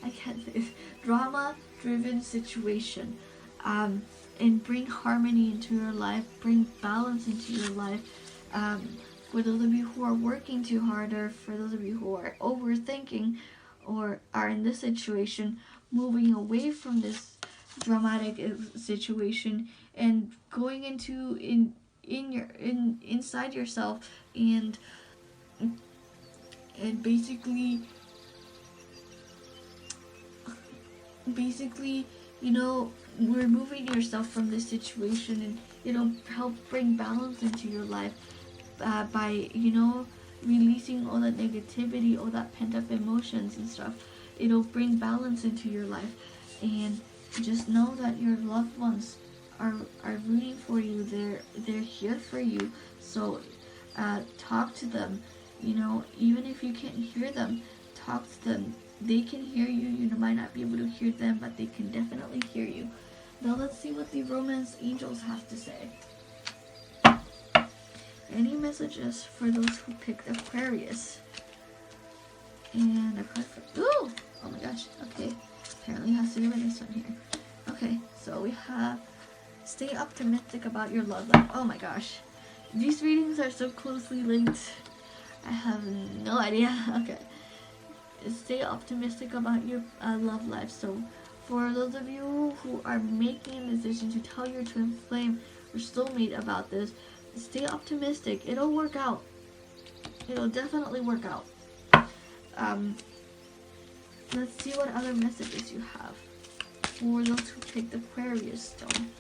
I can't say this, drama driven situation, and bring harmony into your life, bring balance into your life. For those of you who are working too hard, or for those of you who are overthinking, or are in this situation, moving away from this dramatic situation and going inside yourself, and basically, you know, removing yourself from this situation, and it'll help bring balance into your life by, you know, releasing all that negativity, all that pent up emotions and stuff. It'll bring balance into your life, and just know that your loved ones are rooting for you. They're here for you. So talk to them. You know, even if you can't hear them, talk to them. They can hear you. You might not be able to hear them, but they can definitely hear you. Now let's see what the romance angels have to say. Any messages for those who picked Aquarius? And a card for... Ooh! Oh my gosh. Okay. Apparently it has to do with this one here. Okay. So we have... Stay optimistic about your love life. Oh my gosh. These readings are so closely linked. I have no idea. Okay. Stay optimistic about your love life. So for those of you who are making a decision to tell your twin flame or soulmate about this, stay optimistic. It'll work out. It'll definitely work out. Let's see what other messages you have for those who picked Aquarius stone.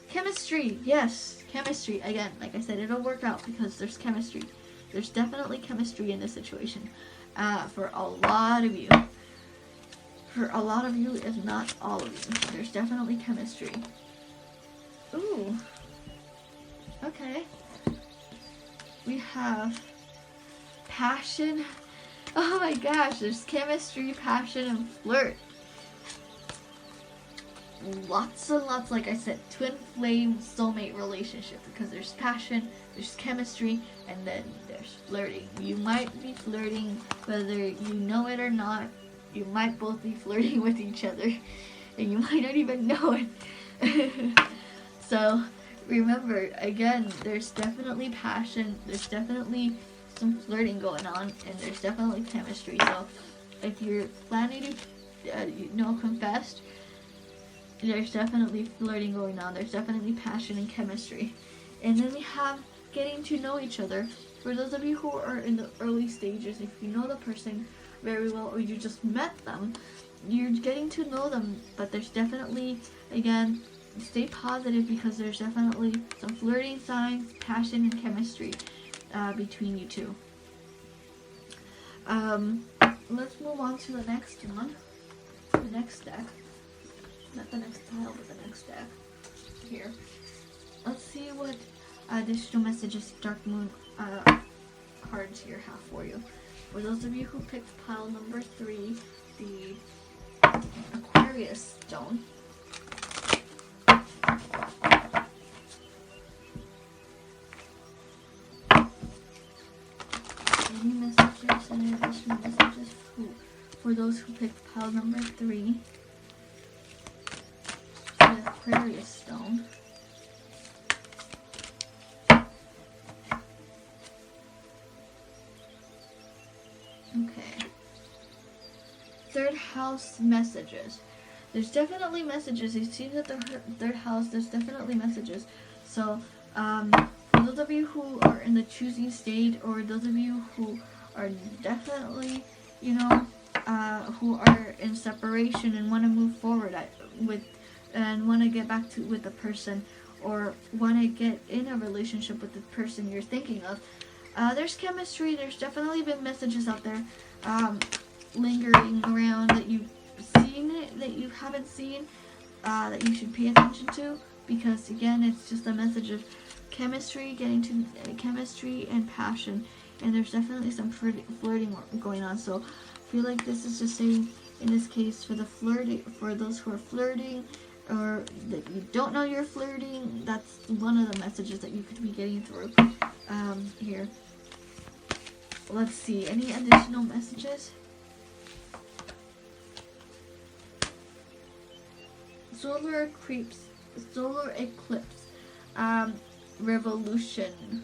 Chemistry. Yes, chemistry. Again, like I said, it'll work out because there's chemistry. There's definitely chemistry in this situation. For a lot of you. For a lot of you, if not all of you. There's definitely chemistry. Ooh. Okay. We have passion. Oh my gosh, there's chemistry, passion, and flirt. Lots and lots, like I said, twin flame soulmate relationship, because there's passion, there's chemistry, and then there's flirting. You might be flirting whether you know it or not. You might both be flirting with each other, and you might not even know it. So remember, again, there's definitely passion, there's definitely some flirting going on, and there's definitely chemistry. So if you're planning to confess, there's definitely flirting going on, there's definitely passion and chemistry. And then we have getting to know each other. For those of you who are in the early stages, if you know the person very well or you just met them, you're getting to know them, but there's definitely, again, stay positive because there's definitely some flirting signs, passion, and chemistry between you two. Let's move on to the next one. The next deck. Not the next pile, but the next deck. Here. Let's see what additional messages Dark Moon cards here have for you. For those of you who picked pile number 3, the Aquarius stone. Any messages and additional messages for those who picked pile number 3, the Aquarius stone. Okay. Third house messages. There's definitely messages. You see that the third house, there's definitely messages. So, for those of you who are in the choosing state, or those of you who are definitely, who are in separation and want to move forward and want to get back with the person, or want to get in a relationship with the person you're thinking of, there's chemistry. There's definitely been messages out there lingering around that you've seen, that you haven't seen, that you should pay attention to, because again, it's just a message of chemistry, getting to chemistry and passion, and there's definitely some flirting going on. So I feel like this is just saying, in this case, for the flirting, for those who are flirting, or that you don't know you're flirting, that's one of the messages that you could be getting through here. Let's see, any additional messages? Solar eclipse, revolution.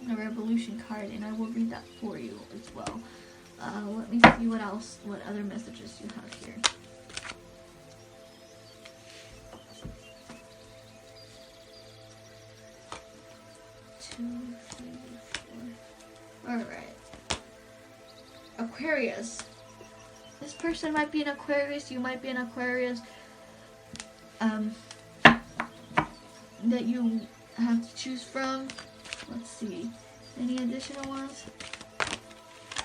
A revolution card, and I will read that for you as well. Let me see what other messages you have here. 2, 3, 4. Alright. Aquarius. This person might be an Aquarius, you might be an Aquarius. That you have to choose from. Let's see. Any additional ones?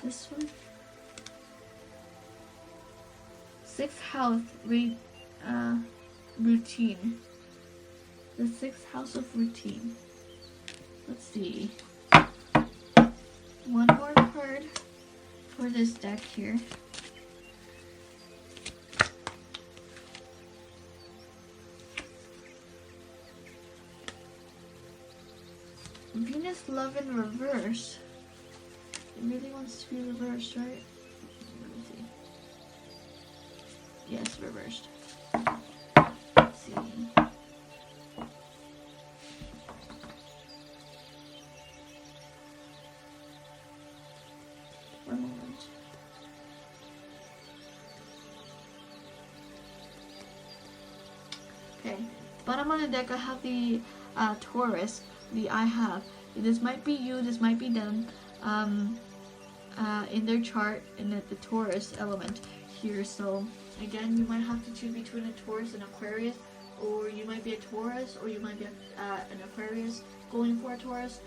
This one. 6th house routine. The 6th house of routine. Let's see. One more card for this deck here. Venus love in reverse. It really wants to be reversed, right? Let me see. Yes, reversed. Let's see. One moment. Okay. Bottom of the deck, I have the Taurus. I have. This might be you, this might be them, in their chart, in the Taurus element here. So again, you might have to choose between a Taurus and Aquarius, or you might be a Taurus, or you might be an Aquarius going for a Taurus.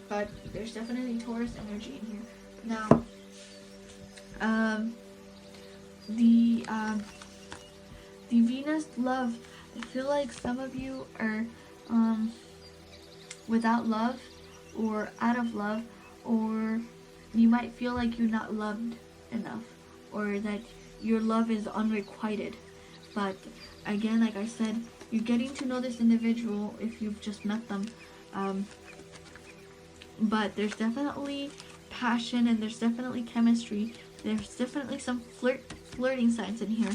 But there's definitely Taurus energy in here. Now, the Venus love. I feel like some of you are without love, or out of love, or you might feel like you're not loved enough, or that your love is unrequited. But again, like I said, you're getting to know this individual if you've just met them. But there's definitely passion, and there's definitely chemistry. There's definitely some flirting signs in here.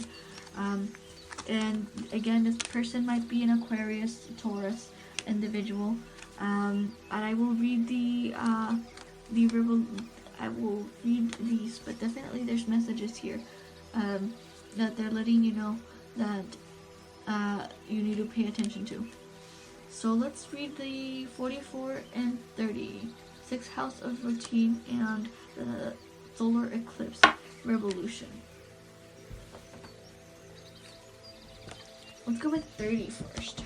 And again, this person might be an Aquarius, Taurus individual. And I will read I will read these, but definitely there's messages here that they're letting you know that you need to pay attention to. So let's read the 44 and 30. 6th house of routine and the solar eclipse revolution. Let's go with 30 first.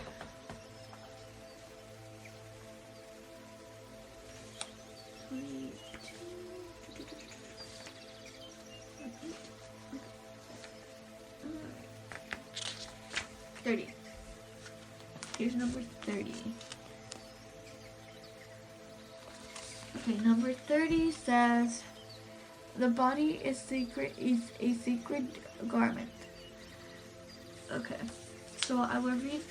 Here's number 30. Okay, number 30 says, the body is sacred, is a sacred garment. Okay, so I will read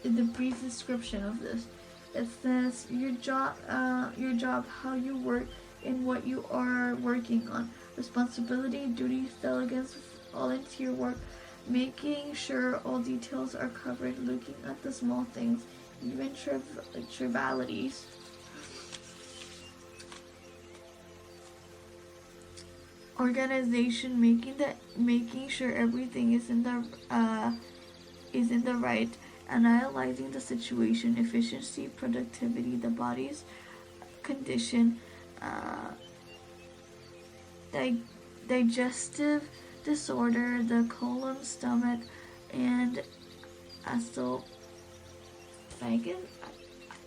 the brief description of this. It says, your job, how you work, and what you are working on. Responsibility, duties, diligence, volunteer work, making sure all details are covered, looking at the small things, even trivialities. Organization, making sure everything is in the right, analyzing the situation, efficiency, productivity, the body's condition, digestive disorder, the colon, stomach, and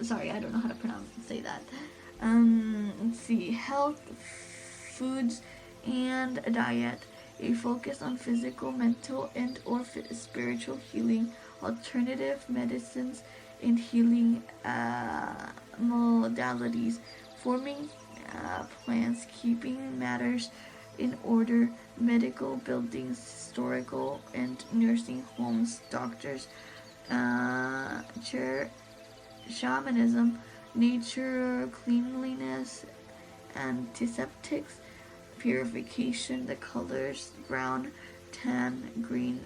sorry, I don't know how to say that. Let's see, health, foods, and diet. A focus on physical, mental, and or spiritual healing, alternative medicines, and healing modalities, forming plans, keeping matters in order, medical buildings, historical and nursing homes, doctors, shamanism, nature, cleanliness, antiseptics, purification, the colors, brown, tan, green,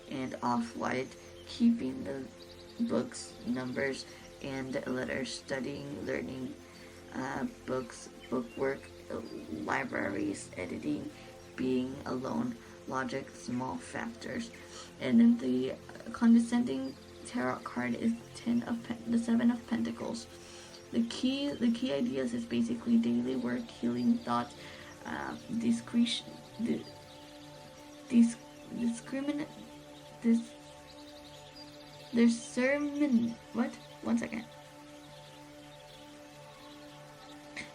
and off-white, keeping the books, numbers, and letters, studying, learning, books, bookwork, libraries, editing, being alone, logic, small factors. And then the condescending tarot card is the Seven of Pentacles. The key ideas is basically daily work, healing thoughts, discretion, discriminate, discernment. What? One second.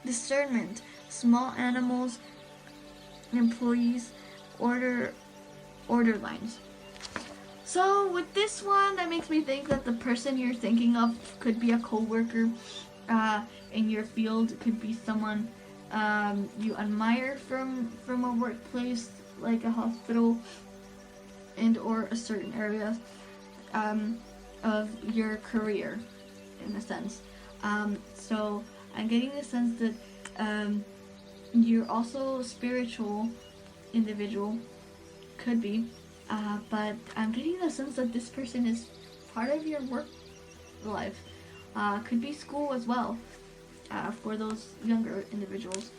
Discernment, small animals, employees, order lines. So with this one, that makes me think that the person you're thinking of could be a co-worker in your field. Could be someone you admire from a workplace, like a hospital and or a certain area of your career, in a sense. So I'm getting the sense that you're also a spiritual individual, could be, but I'm getting the sense that this person is part of your work life. Could be school as well, for those younger individuals.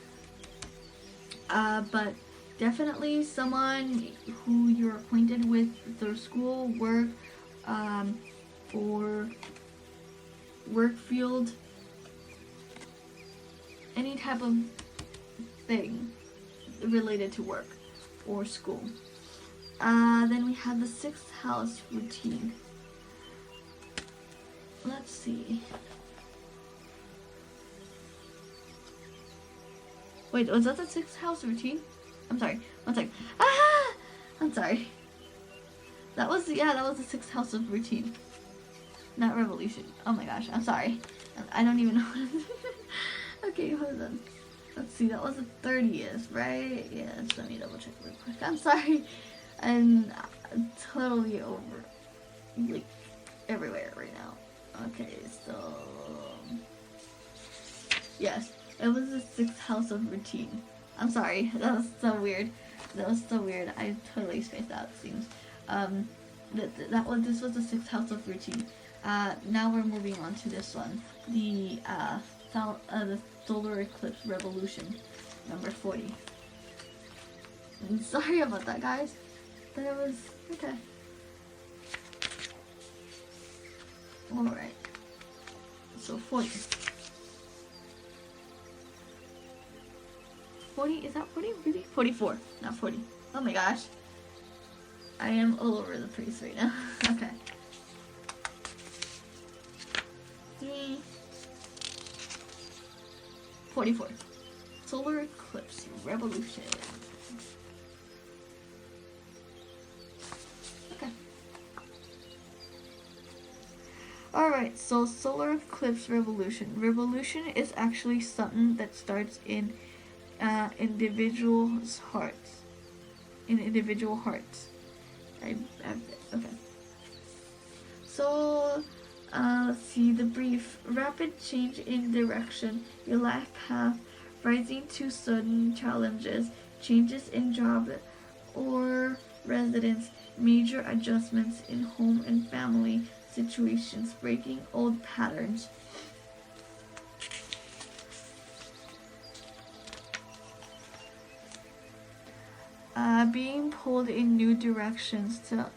But definitely someone who you're acquainted with through school, work, or work field, any type of thing related to work or school. Then we have the 6th house routine. Let's see. Wait, was that the 6th house routine? I'm sorry. One second. I'm sorry. That was the 6th house of routine. Not revolution. Oh my gosh, I'm sorry. I don't even know. Okay, hold on. Let's see, that was the 30th, right? Yes, let me double check real quick. I'm sorry. I'm totally over, like, everywhere right now. Okay, so yes, it was the 6th house of routine. I'm sorry, that was so weird. I totally spaced out, it seems. This was the 6th house of routine. Now we're moving on to this one, the solar eclipse revolution, number 40. I'm sorry about that, guys. But it was okay. Alright. So 40. 40, is that 40? Really? 44, not 40. Oh my gosh. I am all over the place right now. Okay. 44. Solar eclipse revolution. Okay. Alright, so solar eclipse revolution. Revolution is actually something that starts in individuals' hearts. In individual hearts. Okay. So, let's see, the brief. Rapid change in direction, your life path, rising to sudden challenges, changes in job or residence, major adjustments in home and family situations, breaking old patterns. Being pulled in new directions to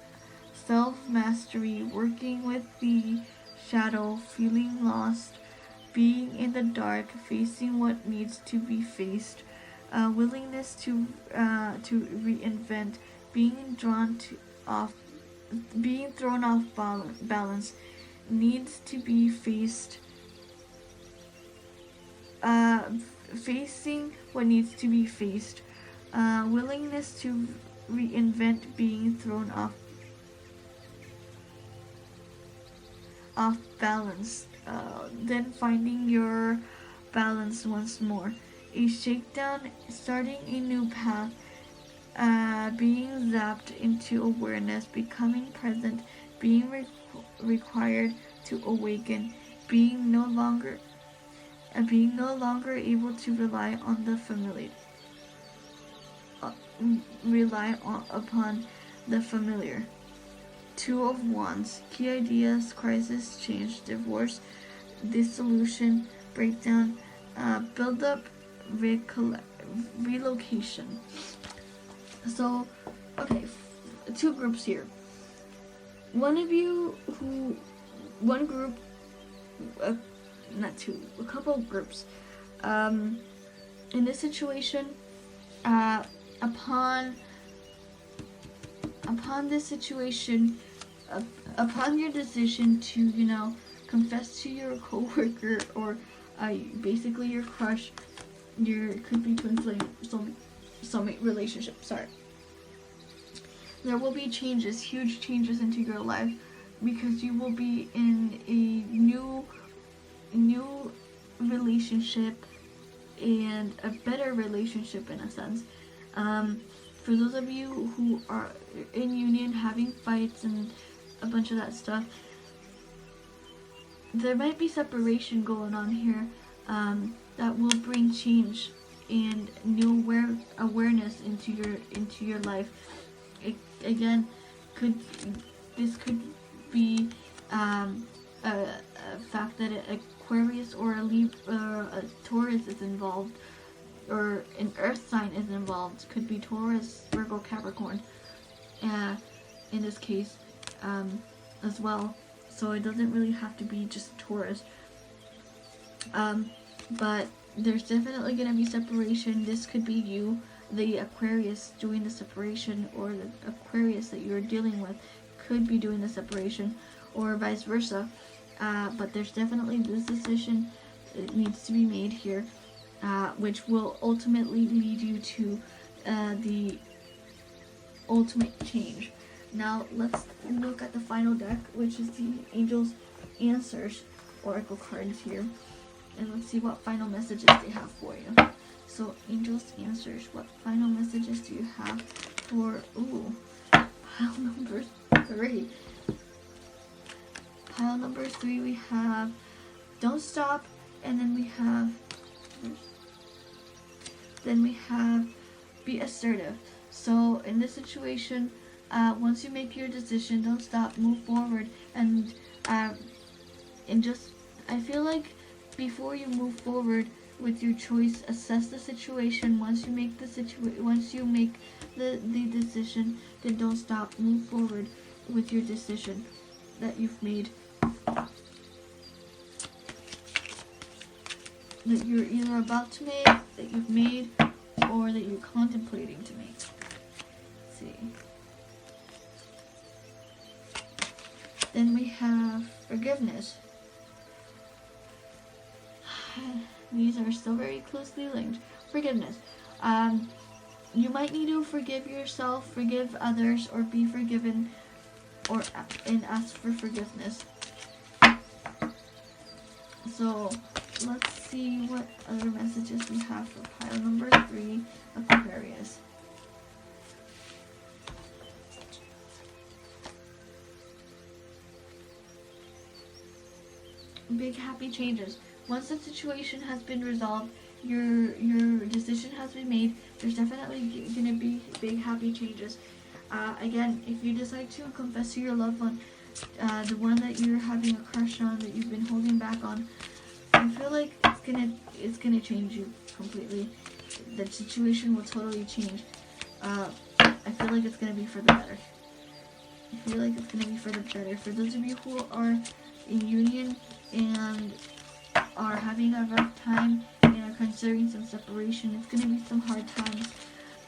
self-mastery, working with the shadow, feeling lost, being in the dark, facing what needs to be faced, willingness to reinvent, being thrown off balance, needs to be faced, facing what needs to be faced, willingness to reinvent, being thrown off balance, then finding your balance once more, a shakedown, starting a new path, being zapped into awareness, becoming present, being required to awaken, being no longer able to rely on the familiar, upon the familiar. 2 of Wands, key ideas, crisis, change, divorce, dissolution, breakdown, build-up, relocation. So Okay, two groups here. One group, not two, a couple of groups. In this situation, upon this situation, upon your decision to, confess to your coworker or basically your crush, your could be twin flame soulmate relationship. Sorry. There will be changes, huge changes into your life, because you will be in a new relationship, and a better relationship in a sense. For those of you who are in union having fights and a bunch of that stuff, there might be separation going on here that will bring change and new awareness into your life. Again, this could be a fact that Aquarius or a Taurus is involved, or an earth sign is involved. Could be Taurus, Virgo, Capricorn, in this case, as well. So it doesn't really have to be just Taurus. But there's definitely going to be separation. This could be you, the Aquarius, doing the separation, or the Aquarius that you're dealing with could be doing the separation, or vice versa. But there's definitely this decision that needs to be made here, which will ultimately lead you to the ultimate change. Now let's look at the final deck, which is the Angels Answers Oracle cards here, and let's see what final messages they have for you. So Angels Answers, what final messages do you have for pile number 3? Pile number 3, we have Don't Stop, and then we have Be Assertive. So in this situation, once you make your decision, don't stop, move forward, and just, I feel like before you move forward with your choice, assess the situation. Once you make the decision, then don't stop, move forward with your decision that you've made, that you're either about to make, that you've made, or that you're contemplating to make. Let's see. Then we have Forgiveness. These are still very closely linked. Forgiveness. You might need to forgive yourself, forgive others, or be forgiven, and ask for forgiveness. So let's see what other messages we have for pile number 3, Aquarius. Big happy changes. Once the situation has been resolved, your decision has been made, there's definitely going to be big happy changes. Again, if you decide to confess to your loved one, the one that you're having a crush on, that you've been holding back on, I feel like it's gonna change you completely. The situation will totally change. I feel like it's gonna be for the better. For those of you who are in union and are having a rough time and are considering some separation, it's going to be some hard times,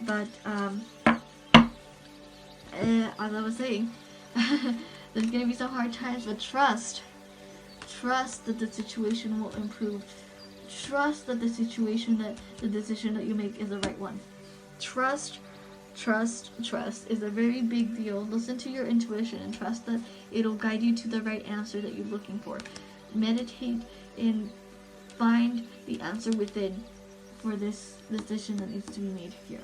but as I was saying, there's going to be some hard times, but trust that the situation will improve. Trust that the decision that you make is the right one. Trust is a very big deal. Listen to your intuition and trust that it'll guide you to the right answer that you're looking for. Meditate and find the answer within for this decision that needs to be made here.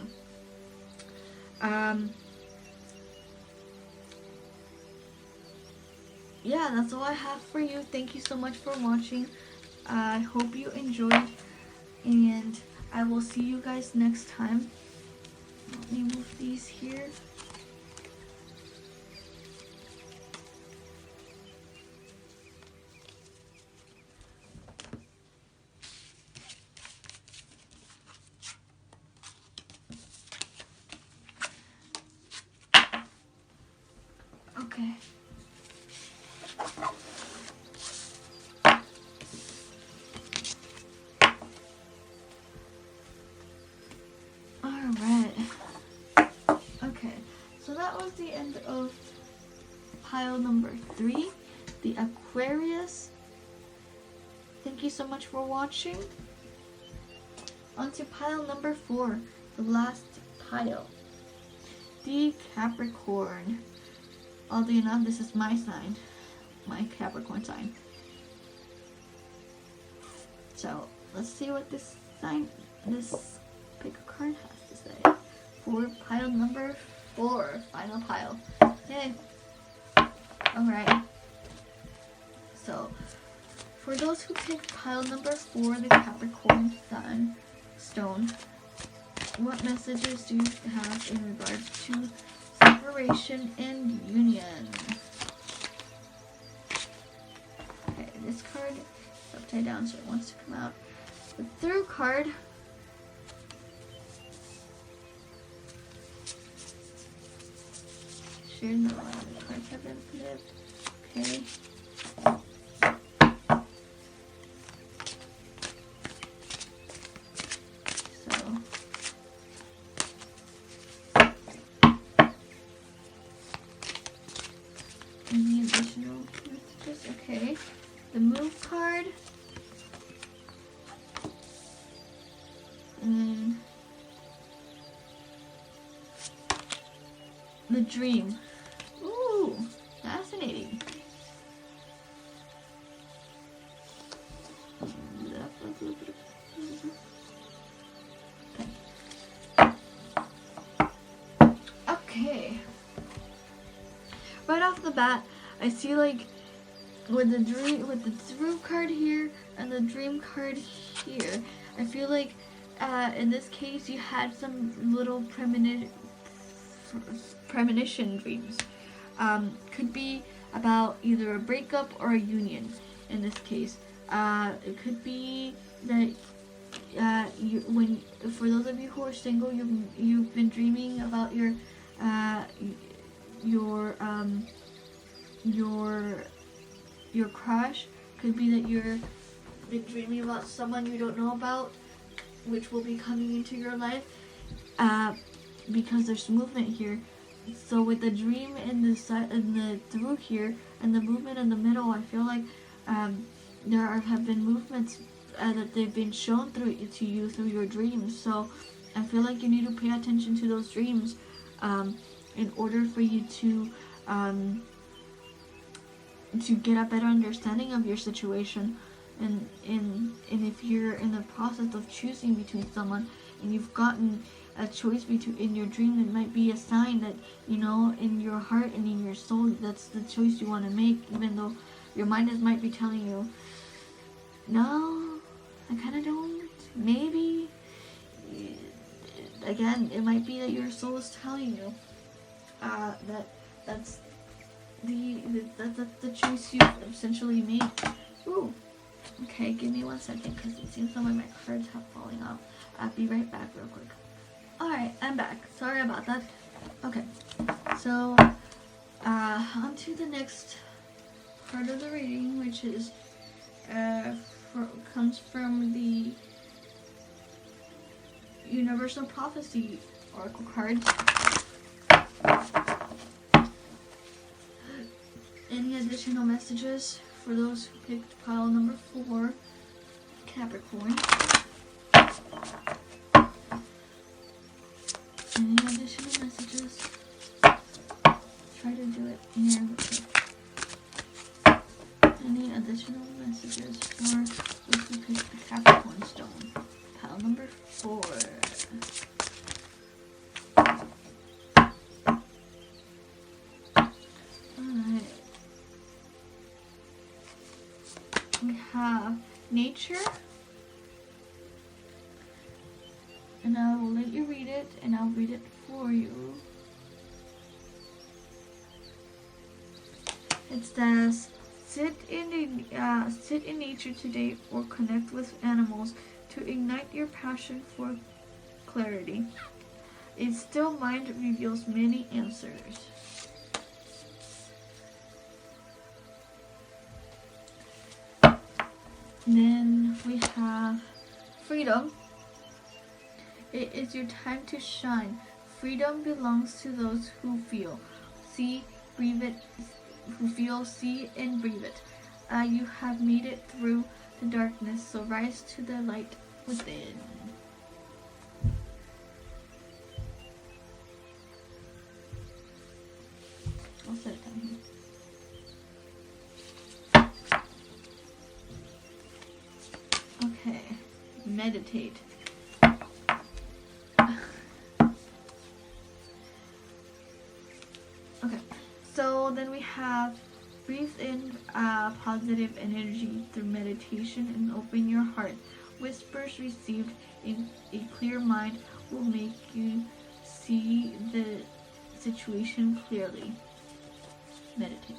Yeah, that's all I have for you. Thank you so much for watching. I hope you enjoyed, and I will see you guys next time. Let me move these here. Okay. Alright. Okay, so that was the end of pile number 3, the Aquarius. Thank you so much for watching. On to pile number 4, the last pile, the Capricorn. Oddly enough, this is my sign, my Capricorn sign. So let's see what this pick a card has to say for pile number 4, final pile. Yay! Alright. So for those who picked pile number 4, the Capricorn stone, what messages do you have in regards to separation and union? Okay, this card is upside down, so it wants to come out. The through card. Sure, no, the cards have been flipped. Okay. Any additional messages? Okay. The move card. And then the dream. Ooh, fascinating. Okay. Right off the bat, I see like with the through card here and the dream card here, I feel like in this case you had some little premonition dreams. Could be about either a breakup or a union. In this case, it could be that for those of you who are single, you've been dreaming about your crush. Could be that you're been dreaming about someone you don't know about, which will be coming into your life, because there's movement here. So with the dream in the side and the through here and the movement in the middle, I feel like there have been movements that they've been shown to you through your dreams. So I feel like you need to pay attention to those dreams in order for you to get a better understanding of your situation. And if you're in the process of choosing between someone and you've gotten a choice in your dream, it might be a sign that, you know, in your heart and in your soul, that's the choice you want to make, even though your mind might be telling you, no, I kind of don't, maybe. Again, it might be that your soul is telling you that's the choice you essentially made. Ooh. Okay, give me 1 second because it seems some of my cards have fallen off. I'll be right back real quick. Alright, I'm back. Sorry about that. Okay, so on to the next part of the reading, which is comes from the Universal Prophecy Oracle card. Any additional messages for those who picked pile number 4, Capricorn? Any additional messages? Try to do it here. Any additional messages for those who picked the Capricorn stone? Pile number 4. Alright. We have nature, and I will let you read it, and I'll read it for you. It says, sit in nature today or connect with animals to ignite your passion for clarity. A still mind reveals many answers. Then we have freedom. It is your time to shine. Freedom belongs to those who feel, see, breathe it, who feel, see, and breathe it. You have made it through the darkness, so rise to the light within. I'll set it down here. Okay, meditate. Okay, so then we have breathe in positive energy through meditation and open your heart. Whispers received in a clear mind will make you see the situation clearly. Meditate.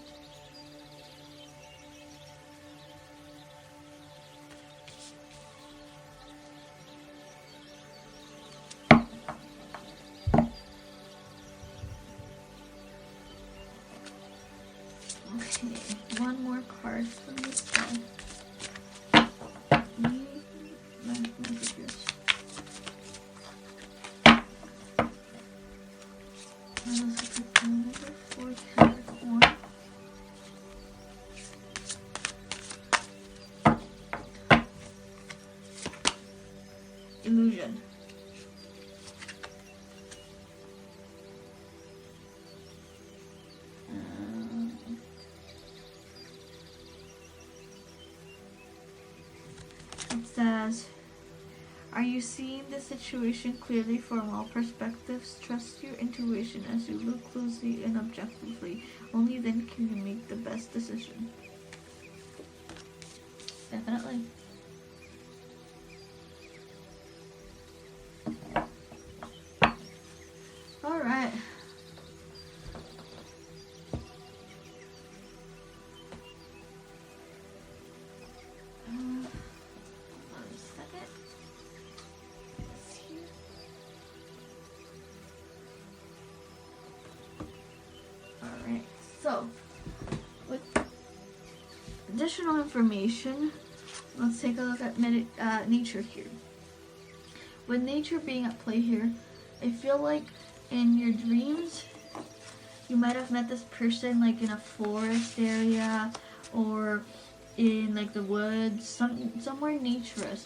Okay, one more card from this side. Illusion. It says, are you seeing the situation clearly from all perspectives? Trust your intuition as you look closely and objectively. Only then can you make the best decision. Definitely. All right. So, with additional information, let's take a look at nature here. With nature being at play here, I feel like in your dreams, you might have met this person like in a forest area or in like the woods, somewhere naturist.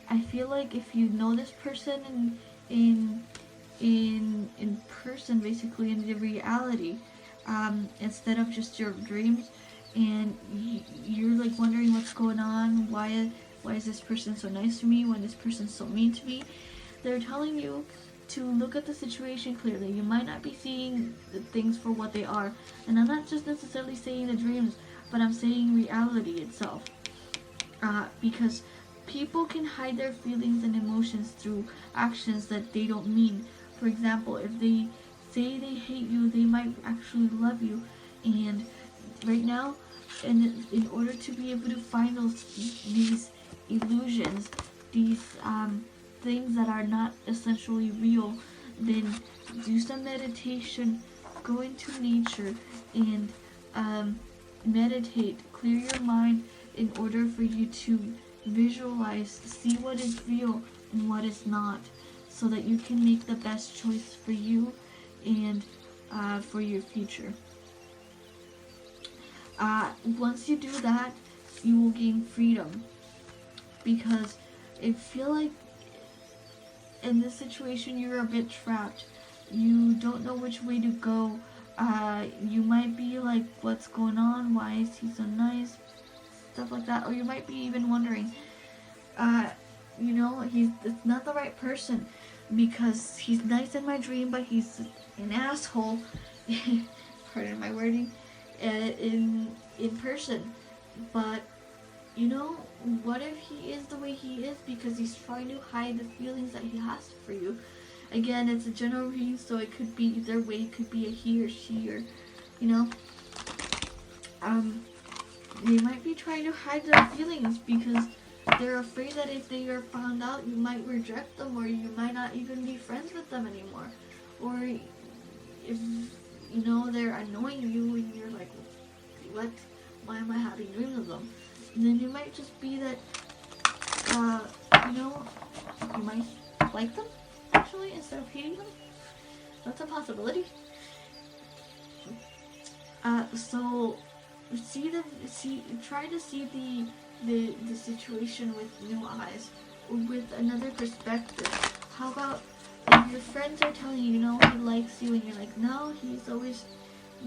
I feel like if you know this person in person, basically in the reality, instead of just your dreams, and you're like wondering what's going on, why is this person so nice to me when this person's so mean to me. They're telling you to look at the situation clearly. You might not be seeing the things for what they are, and I'm not just necessarily saying the dreams, but I'm saying reality itself, because people can hide their feelings and emotions through actions that they don't mean. For example, if they say they hate you, they might actually love you. And right now, in order to be able to find these illusions, these things that are not essentially real, then do some meditation, go into nature, and meditate, clear your mind in order for you to visualize, see what is real and what is not, so that you can make the best choice for you and for your future. Once you do that, you will gain freedom, because I feel like in this situation you're a bit trapped. You don't know which way to go. You might be like, what's going on? Why is he so nice? Stuff like that. Or you might be even wondering, it's not the right person, because he's nice in my dream, but he's an asshole. Pardon my wording. In person. But what if he is the way he is because he's trying to hide the feelings that he has for you? Again, it's a general reading, so it could be either way. It could be a he or she, or they might be trying to hide their feelings because they're afraid that if they are found out, you might reject them, or you might not even be friends with them anymore. Or if they're annoying you and you're like, why am I having dreams of them? And then it might just be that, you might like them, actually, instead of hating them. That's a possibility. So try to see the situation with new eyes, with another perspective. How about if your friends are telling you, he likes you, and you're like, no, he's always,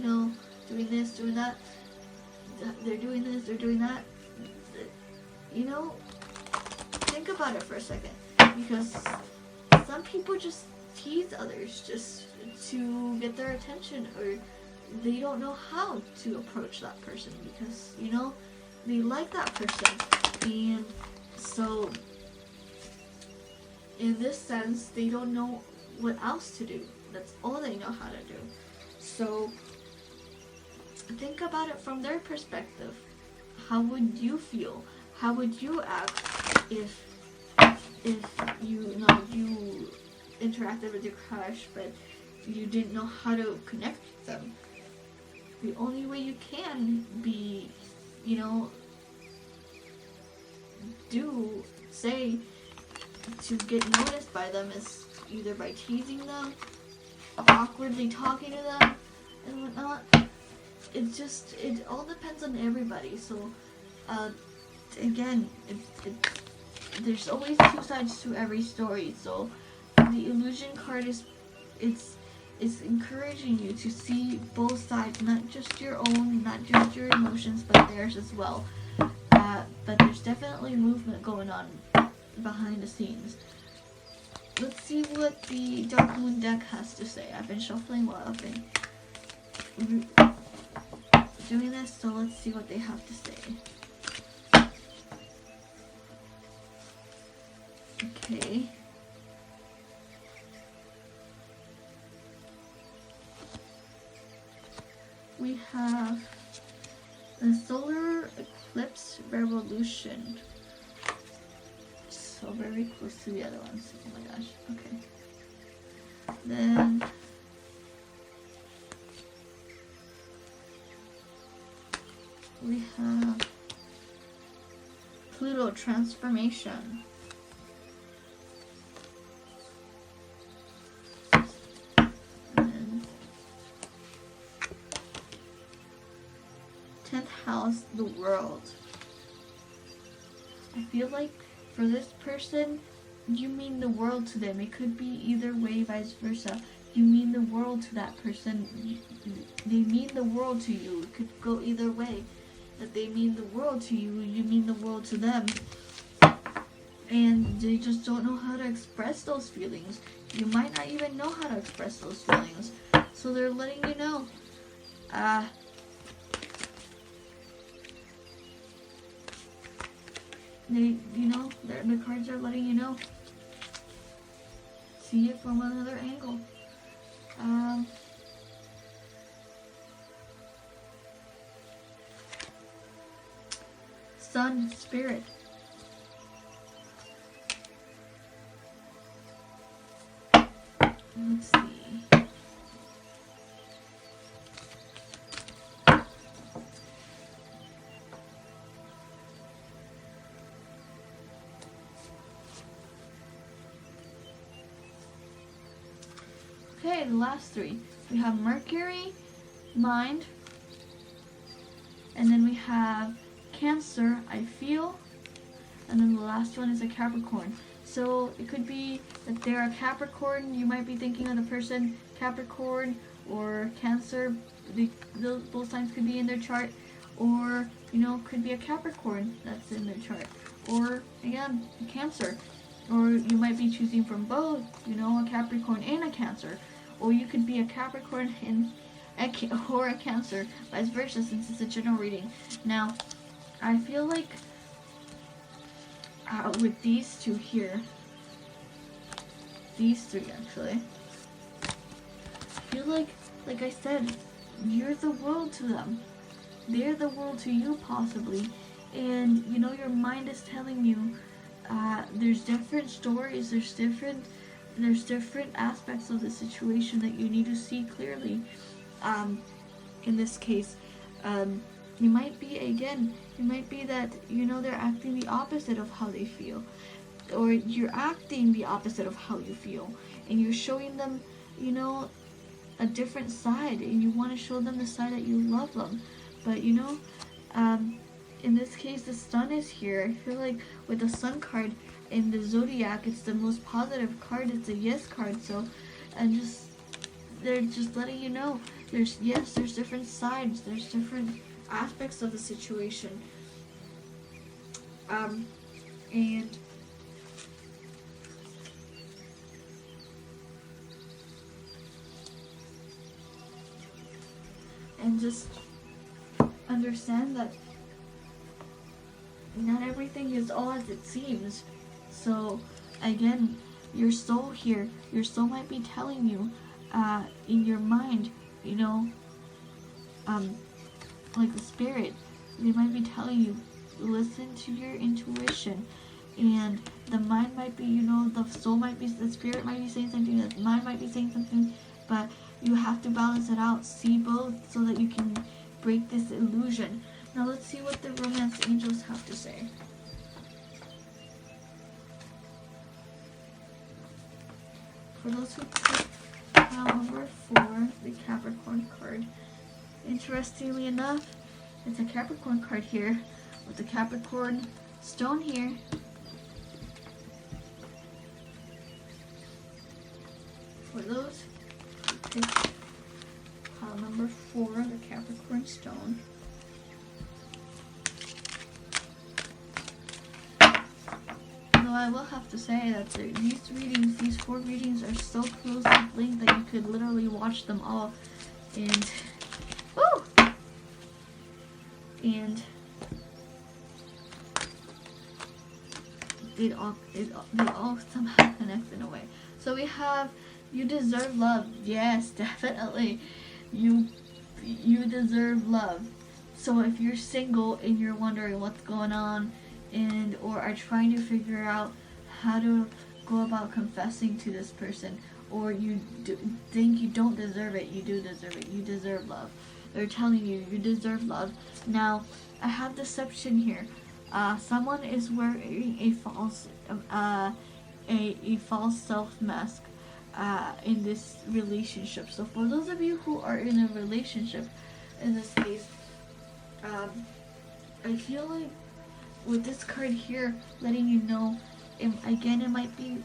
doing this, doing that. They're doing this, they're doing that. Think about it for a second, because some people just tease others just to get their attention, or they don't know how to approach that person because, they like that person. And so, in this sense, they don't know what else to do. That's all they know how to do. So, think about it from their perspective. How would you feel? How would you act if you interacted with your crush, but you didn't know how to connect with them? The only way you can be, to get noticed by them is either by teasing them, awkwardly talking to them, and whatnot. It all depends on everybody. So, again, there's always two sides to every story. So, the illusion card is encouraging you to see both sides, not just your own, not just your emotions, but theirs as well. But there's definitely movement going on behind the scenes. Let's see what the Dark Moon deck has to say. I've been shuffling while I've been doing this, so let's see what they have to say. Okay. We have the solar eclipse revolution. So very close to the other ones. Oh my gosh. Okay. Then we have Pluto transformation. And 10th house, the world. I feel like for this person, you mean the world to them. It could be either way, vice versa. You mean the world to that person. They mean the world to you. It could go either way. That they mean the world to you, you mean the world to them. And they just don't know how to express those feelings. You might not even know how to express those feelings. So they're letting you know. The cards are letting you know. See it from another angle. Sun spirit. Let's see. Okay, the last three. We have Mercury, mind, and then we have Cancer, I feel, and then the last one is a Capricorn. So it could be that they're a Capricorn. You might be thinking of the person Capricorn or Cancer. Those signs could be in their chart, or could be a Capricorn that's in their chart, or again Cancer. Or you might be choosing from both, a Capricorn and a Cancer. Or you could be a Capricorn or a Cancer, vice versa, since it's a general reading. Now, I feel like with these two here, these three actually, I feel like I said, you're the world to them. They're the world to you, possibly. And, your mind is telling you, there's different stories, there's different aspects of the situation that you need to see clearly. In this case, You might be, again, you might be that, they're acting the opposite of how they feel. Or you're acting the opposite of how you feel. And you're showing them, a different side. And you want to show them the side that you love them. But, in this case, the sun is here. I feel like with the sun card in the zodiac, it's the most positive card. It's a yes card. So, and they're just letting you know, there's different sides. There's different aspects of the situation. And just understand that not everything is all as it seems. So again, your soul here, your soul might be telling you in your mind, like the spirit, they might be telling you, listen to your intuition. And the mind might be, the soul might be, the spirit might be saying something, the mind might be saying something, but you have to balance it out, see both, so that you can break this illusion. Now let's see what the romance angels have to say. For those who picked number 4, the Capricorn card. Interestingly enough, it's a Capricorn card here, with the Capricorn stone here. For those who picked pile number 4, the Capricorn stone. Though I will have to say that these 4 readings are so closely linked that you could literally watch them all, and they all somehow connect in a way. So we have, you deserve love. Yes, definitely. You deserve love. So if you're single and you're wondering what's going on, or are trying to figure out how to go about confessing to this person, or you think you don't deserve it, you do deserve it. You deserve love. They're telling you deserve love. Now, I have deception here. Someone is wearing a false self mask in this relationship. So for those of you who are in a relationship, in this case, I feel like with this card here, letting you know, it might be,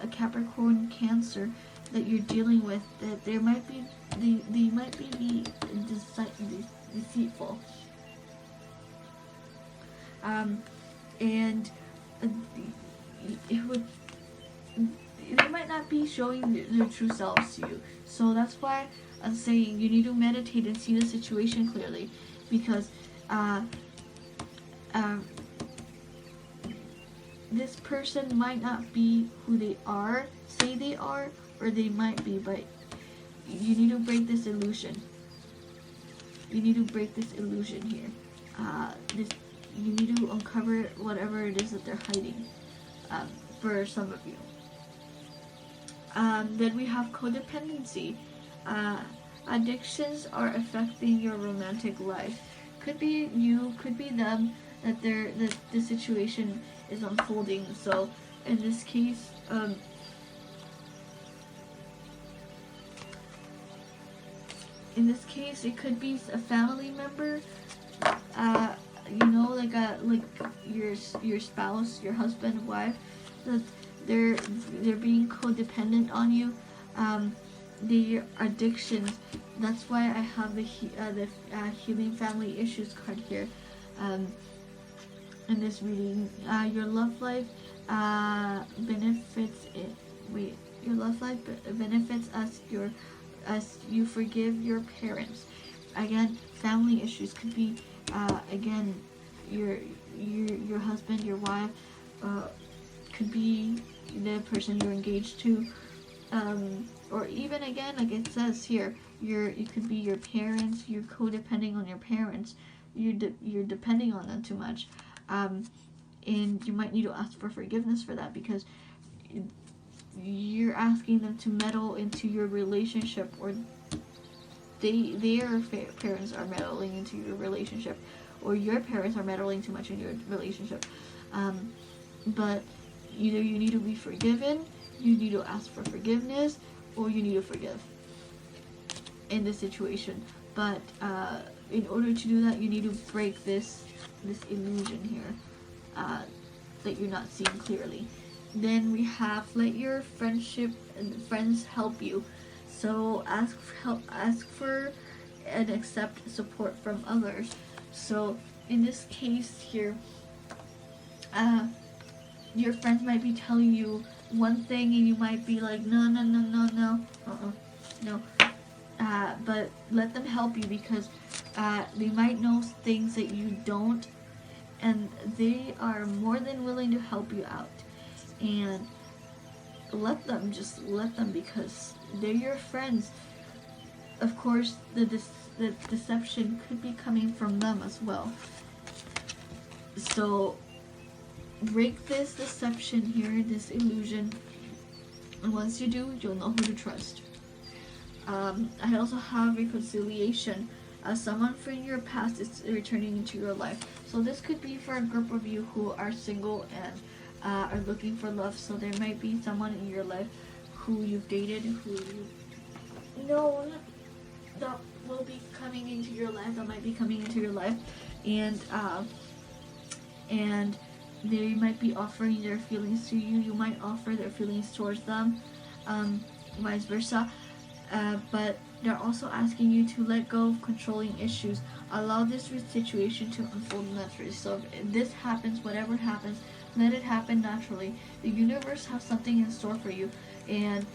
a Capricorn Cancer that you're dealing with, that there might be, they might be deceitful. And they might not be showing their true selves to you. So that's why I'm saying you need to meditate and see the situation clearly, because this person might not be who they say they are, or they might be, but you need to break this illusion. You need to break this illusion here. You need to uncover whatever it is that they're hiding, for some of you. Then we have codependency. Addictions are affecting your romantic life. Could be you, could be them, that the situation is unfolding. So in this case, it could be a family member, like your spouse, your husband, wife, that they're being codependent on you. Their addictions. That's why I have the healing family issues card here. In this reading, your love life benefits it. Your love life benefits as you forgive your parents. Again, family issues could be again your husband, your wife, could be the person you're engaged to, or even again, like it says here, it could be your parents. You're codepending on your parents. You're depending on them too much, and you might need to ask for forgiveness for that, because you're asking them to meddle into your relationship, or their parents are meddling into your relationship, or your parents are meddling too much in your relationship. But either you need to be forgiven, you need to ask for forgiveness, or you need to forgive in this situation. But in order to do that, you need to break this illusion here that you're not seeing clearly. Then we have, let your friendship and friends help you. So ask for help, ask for and accept support from others. So in this case here, your friends might be telling you one thing and you might be like, no, but let them help you, because they might know things that you don't, and they are more than willing to help you out. And let them, because they're your friends. Of course, the deception could be coming from them as well. So break this deception here, this illusion, and once you do, you'll know who to trust. I also have reconciliation. Someone from your past is returning into your life. So this could be for a group of you who are single and are looking for love. So there might be someone in your life who you've dated, who you know that will be coming into your life, that might be coming into your life, and they might be offering their feelings to you. You might offer their feelings towards them, vice versa. But they're also asking you to let go of controlling issues. Allow this situation to unfold naturally. So if this happens, whatever happens, let it happen naturally. The universe has something in store for you, and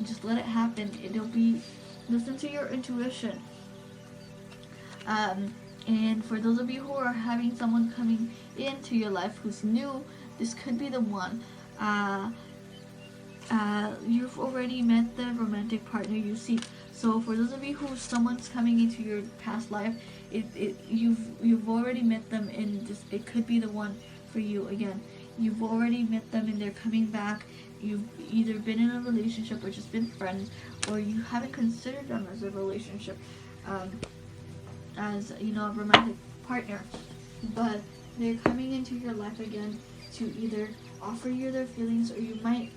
just let it happen. It'll be, listen to your intuition. And for those of you who are having someone coming into your life who's new, this could be the one. You've already met the romantic partner you seek. So for those of you who someone's coming into your past life, you've already met them, and it could be the one for you again. You've already met them and they're coming back. You've either been in a relationship or just been friends, or you haven't considered them as a relationship, as a romantic partner, but they're coming into your life again to either offer you their feelings, or you might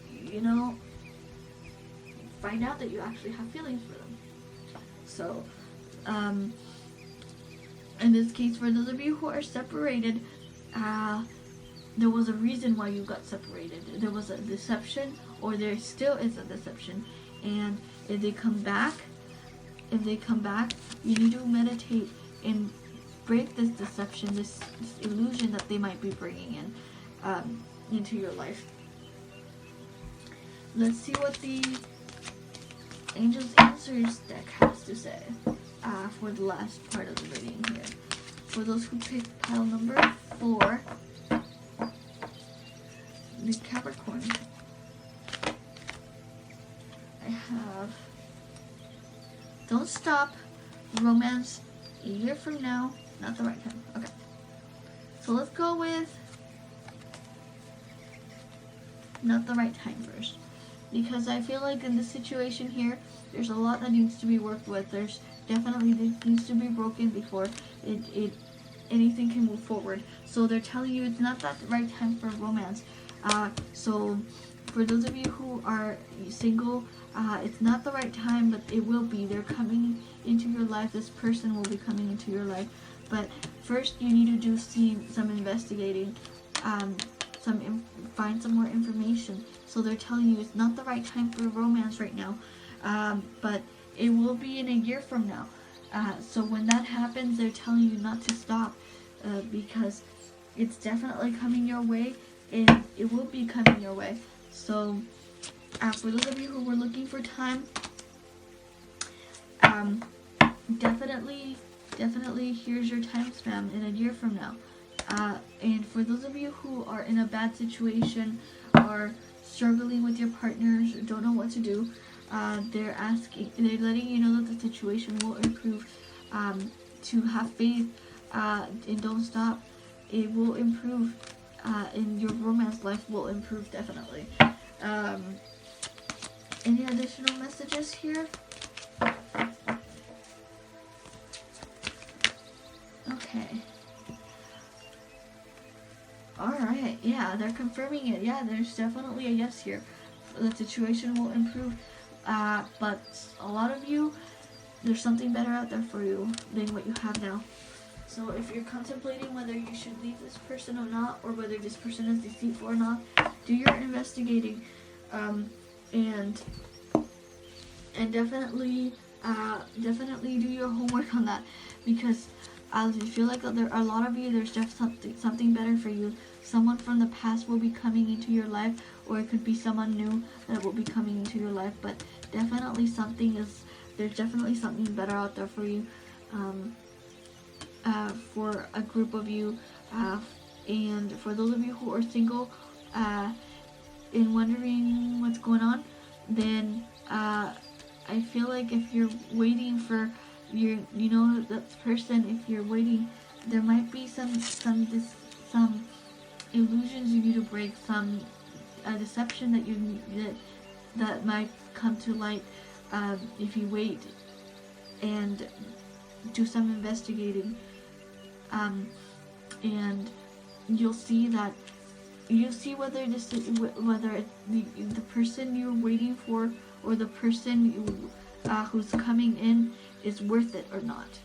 find out that you actually have feelings for them. So in this case, for those of you who are separated, there was a reason why you got separated. There was a deception, or there still is a deception. And if they come back, you need to meditate and break this deception, this illusion that they might be bringing in into your life. Let's see what the Angel's Answers deck has to say for the last part of the reading here. For those who picked pile number 4, the Capricorn, I have don't stop, romance a year from now, not the right time. Okay, so let's go with not the right time first, because I feel like in this situation here, there's a lot that needs to be worked with. There's definitely needs to be broken before anything can move forward. So they're telling you it's not that the right time for romance. So for those of you who are single, it's not the right time, but it will be. They're coming into your life. This person will be coming into your life. But first, you need to do some investigating, find some more information. So they're telling you it's not the right time for romance right now, but it will be in a year from now. So when that happens, they're telling you not to stop, because it's definitely coming your way, and it will be coming your way. So for those of you who were looking for time, definitely here's your time span in a year from now. And for those of you who are in a bad situation, or struggling with your partners, or don't know what to do, they're letting you know that the situation will improve. To have faith, and don't stop. It will improve, and your romance life will improve definitely. Any additional messages here? confirming it. Yeah, there's definitely a yes here. The situation will improve, but a lot of you, there's something better out there for you than what you have now. So if you're contemplating whether you should leave this person or not, or whether this person is deceitful or not, do your investigating, and definitely do your homework on that, because I feel like there are a lot of you, there's definitely something better for you. Someone from the past will be coming into your life, or it could be someone new that will be coming into your life, but definitely there's definitely something better out there for you, for a group of you, and for those of you who are single, and wondering what's going on, then I feel like if you're waiting for that person, if you're waiting, there might be some illusions you need to break, some deception that might come to light if you wait and do some investigating, and you'll see whether the person you're waiting for, or the person who's coming in, is worth it or not.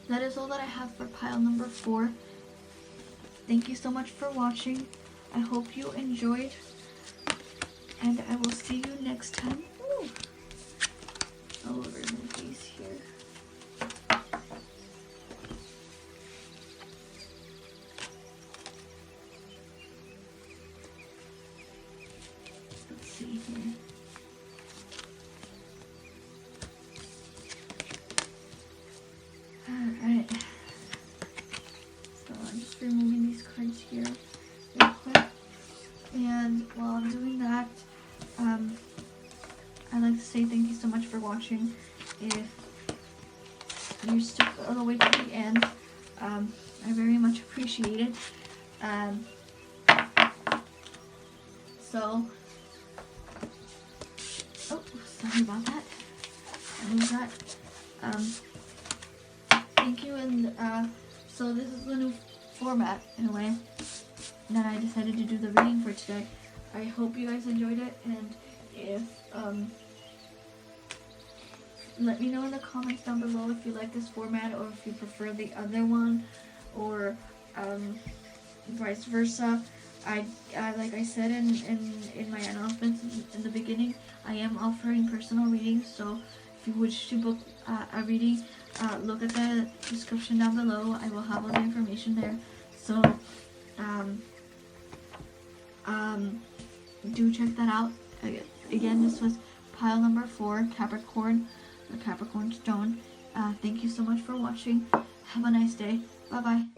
That is all that I have for pile number 4. Thank you so much for watching. I hope you enjoyed, and I will see you next time. Ooh. I'll remove these here. Let's see here. Alright. So I'm just removing these cards here real quick. And while I'm doing that, I'd like to say thank you so much for watching. If you stuck all the way to the end, I very much appreciate it. So, oh, sorry about that. I knew that. Thank you, and so this is the new format, in a way, that I decided to do the reading for today. I hope you guys enjoyed it, and if let me know in the comments down below if you like this format, or if you prefer the other one, or vice versa. I like I said in my announcements in the beginning, I am offering personal readings, so if you wish to book a reading, look at the description down below. I will have all the information there. So do check that out. Again, this was pile number 4, Capricorn, the Capricorn stone. Thank you so much for watching. Have a nice day. Bye bye.